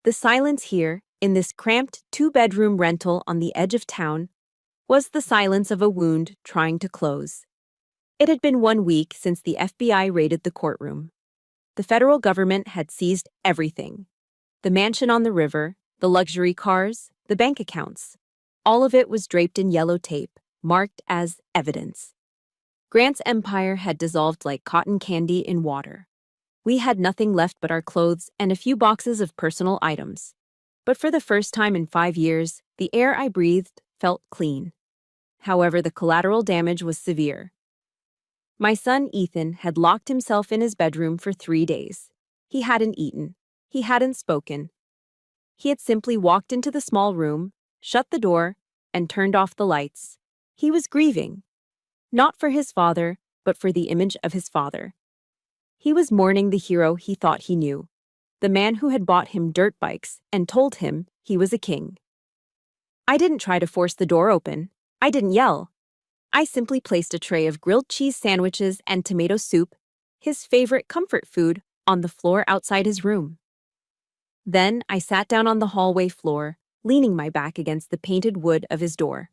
The silence here, in this cramped 2-bedroom rental on the edge of town, was the silence of a wound trying to close. It had been 1 week since the FBI raided the courtroom. The federal government had seized everything. The mansion on the river, the luxury cars, the bank accounts. All of it was draped in yellow tape, marked as evidence. Grant's empire had dissolved like cotton candy in water. We had nothing left but our clothes and a few boxes of personal items. But for the first time in 5 years, the air I breathed felt clean. However, the collateral damage was severe. My son Ethan had locked himself in his bedroom for 3 days. He hadn't eaten. He hadn't spoken. He had simply walked into the small room, shut the door, and turned off the lights. He was grieving. Not for his father, but for the image of his father. He was mourning the hero he thought he knew, the man who had bought him dirt bikes and told him he was a king. I didn't try to force the door open. I didn't yell. I simply placed a tray of grilled cheese sandwiches and tomato soup, his favorite comfort food, on the floor outside his room. Then I sat down on the hallway floor, leaning my back against the painted wood of his door.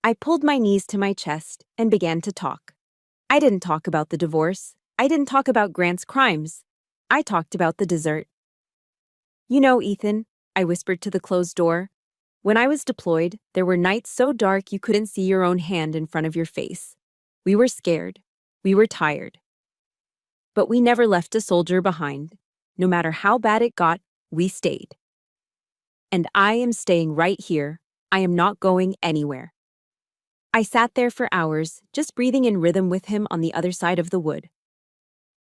I pulled my knees to my chest and began to talk. I didn't talk about the divorce. I didn't talk about Grant's crimes. I talked about the dessert. You know, Ethan, I whispered to the closed door, when I was deployed, there were nights so dark you couldn't see your own hand in front of your face. We were scared. We were tired. But we never left a soldier behind. No matter how bad it got, we stayed. And I am staying right here. I am not going anywhere. I sat there for hours, just breathing in rhythm with him on the other side of the wood.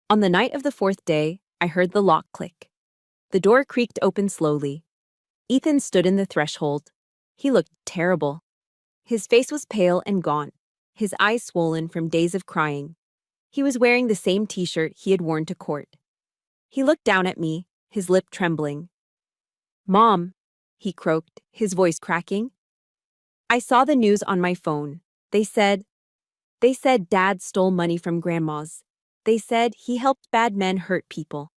On the night of the 4th day, I heard the lock click. The door creaked open slowly. Ethan stood in the threshold. He looked terrible. His face was pale and gaunt, his eyes swollen from days of crying. He was wearing the same t-shirt he had worn to court. He looked down at me, his lip trembling. "Mom," he croaked, his voice cracking. I saw the news on my phone. They said Dad stole money from Grandma's. They said he helped bad men hurt people.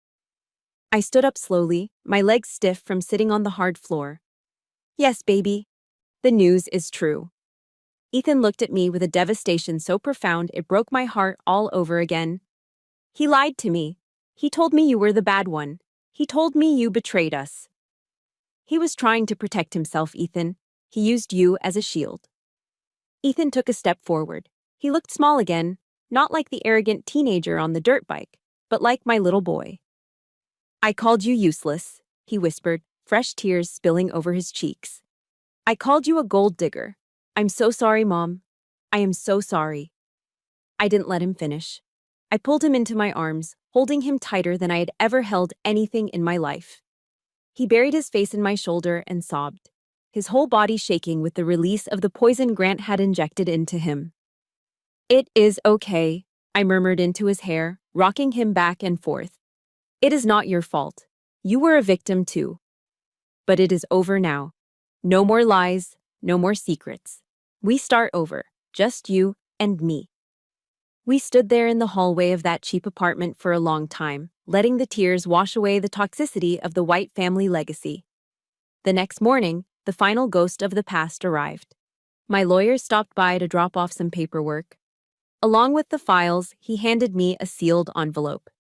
I stood up slowly, my legs stiff from sitting on the hard floor. Yes, baby. The news is true. Ethan looked at me with a devastation so profound it broke my heart all over again. He lied to me. He told me you were the bad one. He told me you betrayed us. He was trying to protect himself, Ethan. He used you as a shield. Ethan took a step forward. He looked small again, not like the arrogant teenager on the dirt bike, but like my little boy. I called you useless, he whispered, fresh tears spilling over his cheeks. I called you a gold digger. I'm so sorry, Mom. I am so sorry. I didn't let him finish. I pulled him into my arms, holding him tighter than I had ever held anything in my life. He buried his face in my shoulder and sobbed, his whole body shaking with the release of the poison Grant had injected into him. It is okay, I murmured into his hair, rocking him back and forth. It is not your fault. You were a victim too. But it is over now. No more lies, no more secrets. We start over, just you and me. We stood there in the hallway of that cheap apartment for a long time, letting the tears wash away the toxicity of the White family legacy. The next morning, the final ghost of the past arrived. My lawyer stopped by to drop off some paperwork. Along with the files, he handed me a sealed envelope.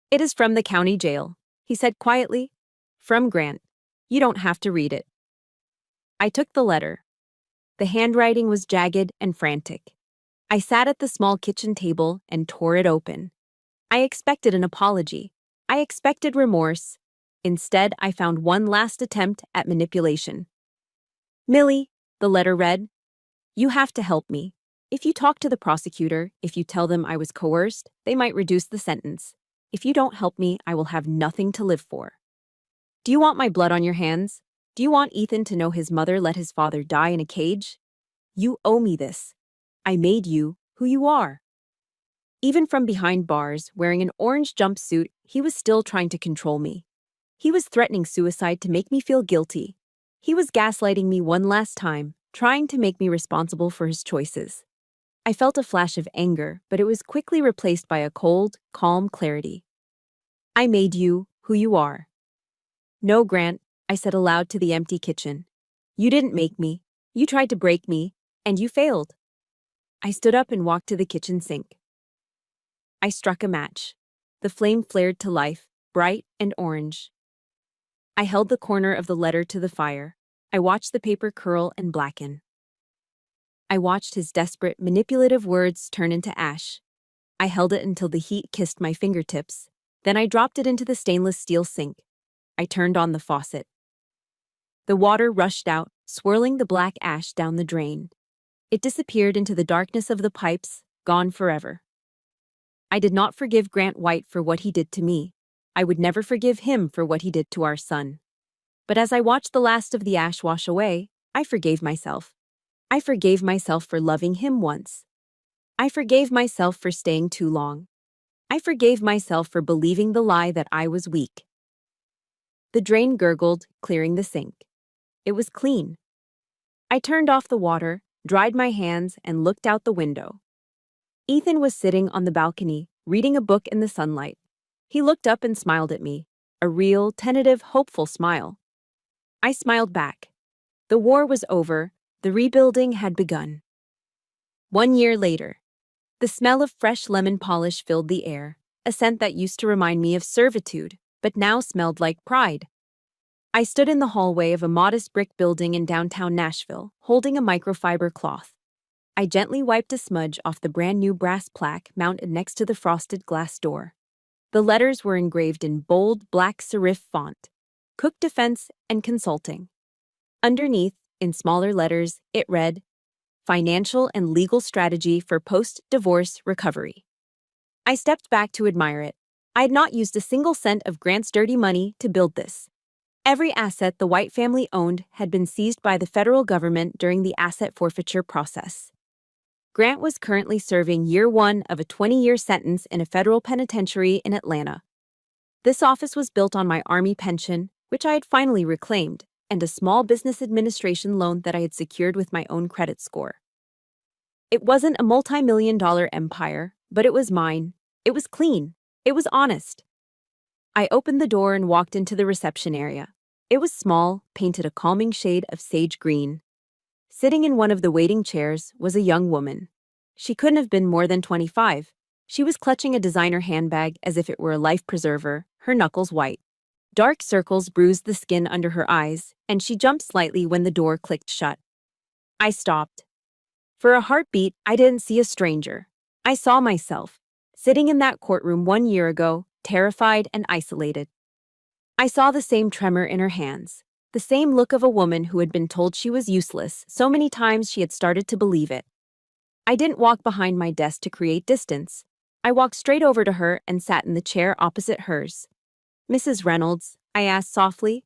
It is from the county jail, he said quietly. From Grant. You don't have to read it. I took the letter. The handwriting was jagged and frantic. I sat at the small kitchen table and tore it open. I expected an apology. I expected remorse. Instead, I found one last attempt at manipulation. Millie, the letter read, you have to help me. If you talk to the prosecutor, if you tell them I was coerced, they might reduce the sentence. If you don't help me, I will have nothing to live for. Do you want my blood on your hands? Do you want Ethan to know his mother let his father die in a cage? You owe me this. I made you who you are. Even from behind bars, wearing an orange jumpsuit, he was still trying to control me. He was threatening suicide to make me feel guilty. He was gaslighting me one last time, trying to make me responsible for his choices. I felt a flash of anger, but it was quickly replaced by a cold, calm clarity. I made you who you are. No, Grant, I said aloud to the empty kitchen. You didn't make me. You tried to break me, and you failed. I stood up and walked to the kitchen sink. I struck a match. The flame flared to life, bright and orange. I held the corner of the letter to the fire. I watched the paper curl and blacken. I watched his desperate, manipulative words turn into ash. I held it until the heat kissed my fingertips. Then I dropped it into the stainless steel sink. I turned on the faucet. The water rushed out, swirling the black ash down the drain. It disappeared into the darkness of the pipes, gone forever. I did not forgive Grant White for what he did to me. I would never forgive him for what he did to our son. But as I watched the last of the ash wash away, I forgave myself. I forgave myself for loving him once. I forgave myself for staying too long. I forgave myself for believing the lie that I was weak. The drain gurgled, clearing the sink. It was clean. I turned off the water, dried my hands, and looked out the window. Ethan was sitting on the balcony, reading a book in the sunlight. He looked up and smiled at me, a real, tentative, hopeful smile. I smiled back. The war was over, the rebuilding had begun. 1 year later, the smell of fresh lemon polish filled the air, a scent that used to remind me of servitude, but now smelled like pride. I stood in the hallway of a modest brick building in downtown Nashville, holding a microfiber cloth. I gently wiped a smudge off the brand-new brass plaque mounted next to the frosted glass door. The letters were engraved in bold, black serif font, Cook Defense and Consulting. Underneath, in smaller letters, it read, Financial and Legal Strategy for Post-Divorce Recovery. I stepped back to admire it. I had not used a single cent of Grant's dirty money to build this. Every asset the White family owned had been seized by the federal government during the asset forfeiture process. Grant was currently serving year 1 of a 20-year sentence in a federal penitentiary in Atlanta. This office was built on my Army pension, which I had finally reclaimed, and a small business administration loan that I had secured with my own credit score. It wasn't a multi-million-dollar empire, but it was mine. It was clean. It was honest. I opened the door and walked into the reception area. It was small, painted a calming shade of sage green. Sitting in one of the waiting chairs was a young woman. She couldn't have been more than 25. She was clutching a designer handbag as if it were a life preserver, her knuckles white. Dark circles bruised the skin under her eyes, and she jumped slightly when the door clicked shut. I stopped. For a heartbeat, I didn't see a stranger. I saw myself, sitting in that courtroom 1 year ago, terrified and isolated. I saw the same tremor in her hands, the same look of a woman who had been told she was useless so many times she had started to believe it. I didn't walk behind my desk to create distance. I walked straight over to her and sat in the chair opposite hers. Mrs. Reynolds, I asked softly.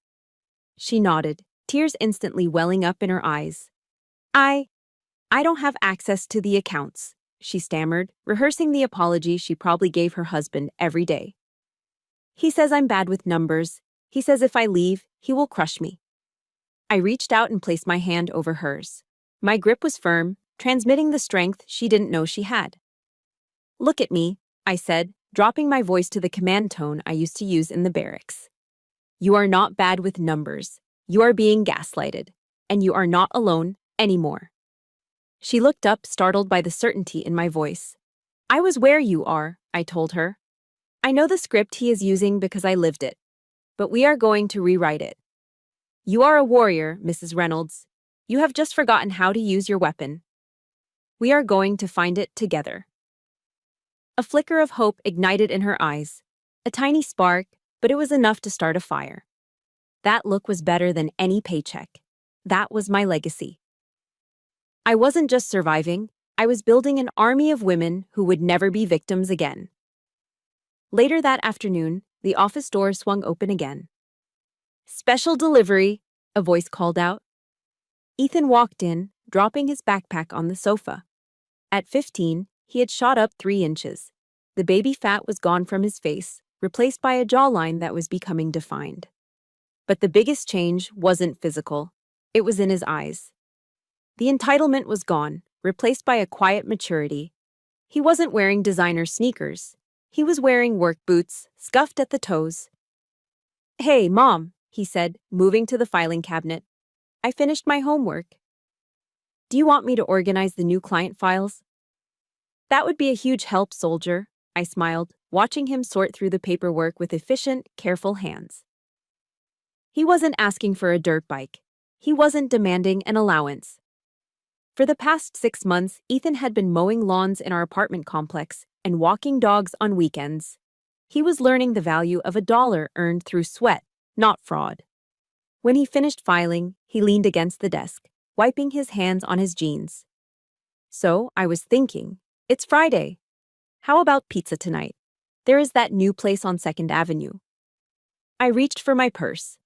She nodded, tears instantly welling up in her eyes. I don't have access to the accounts, she stammered, rehearsing the apology she probably gave her husband every day. He says I'm bad with numbers. He says if I leave, he will crush me. I reached out and placed my hand over hers. My grip was firm, transmitting the strength she didn't know she had. Look at me, I said, dropping my voice to the command tone I used to use in the barracks. You are not bad with numbers. You are being gaslighted, and you are not alone anymore. She looked up, startled by the certainty in my voice. I was where you are, I told her. I know the script he is using because I lived it, but we are going to rewrite it. You are a warrior, Mrs. Reynolds. You have just forgotten how to use your weapon. We are going to find it together. A flicker of hope ignited in her eyes. A tiny spark, but it was enough to start a fire. That look was better than any paycheck. That was my legacy. I wasn't just surviving, I was building an army of women who would never be victims again. Later that afternoon, the office door swung open again. Special delivery, a voice called out. Ethan walked in, dropping his backpack on the sofa. At 15, he had shot up 3 inches. The baby fat was gone from his face, replaced by a jawline that was becoming defined. But the biggest change wasn't physical. It was in his eyes. The entitlement was gone, replaced by a quiet maturity. He wasn't wearing designer sneakers. He was wearing work boots, scuffed at the toes. Hey, Mom, he said, moving to the filing cabinet. I finished my homework. Do you want me to organize the new client files? That would be a huge help, soldier, I smiled, watching him sort through the paperwork with efficient, careful hands. He wasn't asking for a dirt bike. He wasn't demanding an allowance. For the past 6 months, Ethan had been mowing lawns in our apartment complex and walking dogs on weekends. He was learning the value of $1 earned through sweat, not fraud. When he finished filing, he leaned against the desk, wiping his hands on his jeans. So I was thinking, It's Friday. How about pizza tonight? There is that new place on 2nd Avenue. I reached for my purse.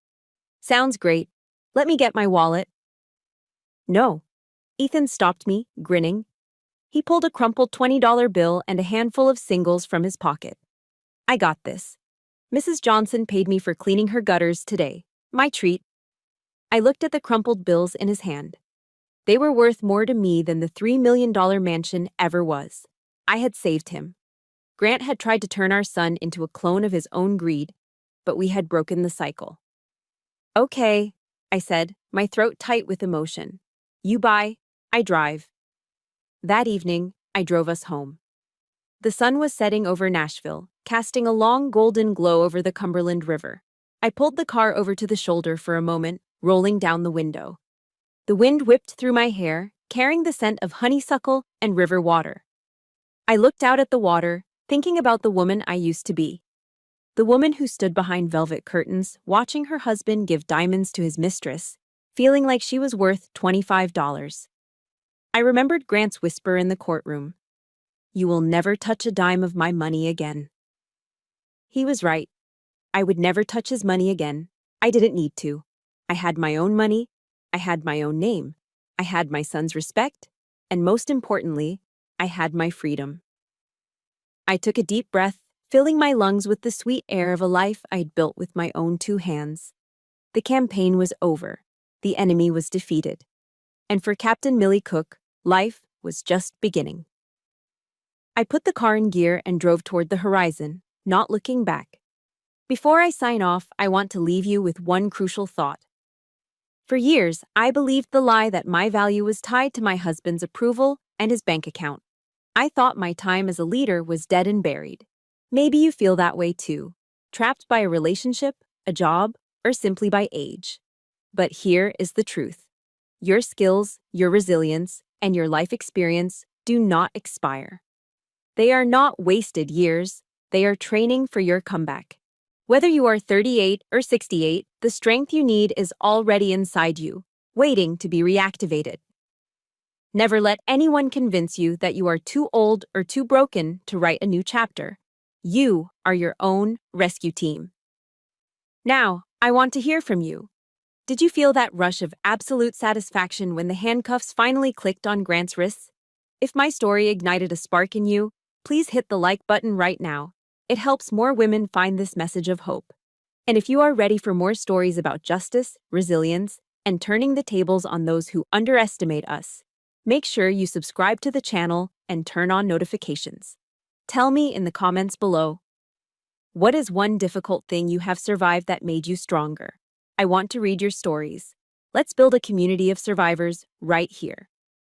Sounds great. Let me get my wallet. No. Ethan stopped me, grinning. He pulled a crumpled $20 bill and a handful of singles from his pocket. I got this. Mrs. Johnson paid me for cleaning her gutters today. My treat. I looked at the crumpled bills in his hand. They were worth more to me than the $3 million mansion ever was. I had saved him. Grant had tried to turn our son into a clone of his own greed, but we had broken the cycle. Okay, I said, my throat tight with emotion. You buy, I drive. That evening, I drove us home. The sun was setting over Nashville, casting a long golden glow over the Cumberland River. I pulled the car over to the shoulder for a moment, rolling down the window. The wind whipped through my hair, carrying the scent of honeysuckle and river water. I looked out at the water, thinking about the woman I used to be. The woman who stood behind velvet curtains, watching her husband give diamonds to his mistress, feeling like she was worth $25. I remembered Grant's whisper in the courtroom. You will never touch a dime of my money again. He was right. I would never touch his money again. I didn't need to. I had my own money. I had my own name. I had my son's respect. And most importantly, I had my freedom. I took a deep breath, filling my lungs with the sweet air of a life I'd built with my own 2 hands. The campaign was over. The enemy was defeated. And for Captain Millie Cook, life was just beginning. I put the car in gear and drove toward the horizon, not looking back. Before I sign off, I want to leave you with one crucial thought. For years, I believed the lie that my value was tied to my husband's approval and his bank account. I thought my time as a leader was dead and buried. Maybe you feel that way too, trapped by a relationship, a job, or simply by age. But here is the truth. Your skills, your resilience, and your life experience do not expire. They are not wasted years. They are training for your comeback. Whether you are 38 or 68, the strength you need is already inside you, waiting to be reactivated. Never let anyone convince you that you are too old or too broken to write a new chapter. You are your own rescue team. Now, I want to hear from you. Did you feel that rush of absolute satisfaction when the handcuffs finally clicked on Grant's wrists? If my story ignited a spark in you, please hit the like button right now. It helps more women find this message of hope. And if you are ready for more stories about justice, resilience, and turning the tables on those who underestimate us, make sure you subscribe to the channel and turn on notifications. Tell me in the comments below, what is one difficult thing you have survived that made you stronger? I want to read your stories. Let's build a community of survivors right here.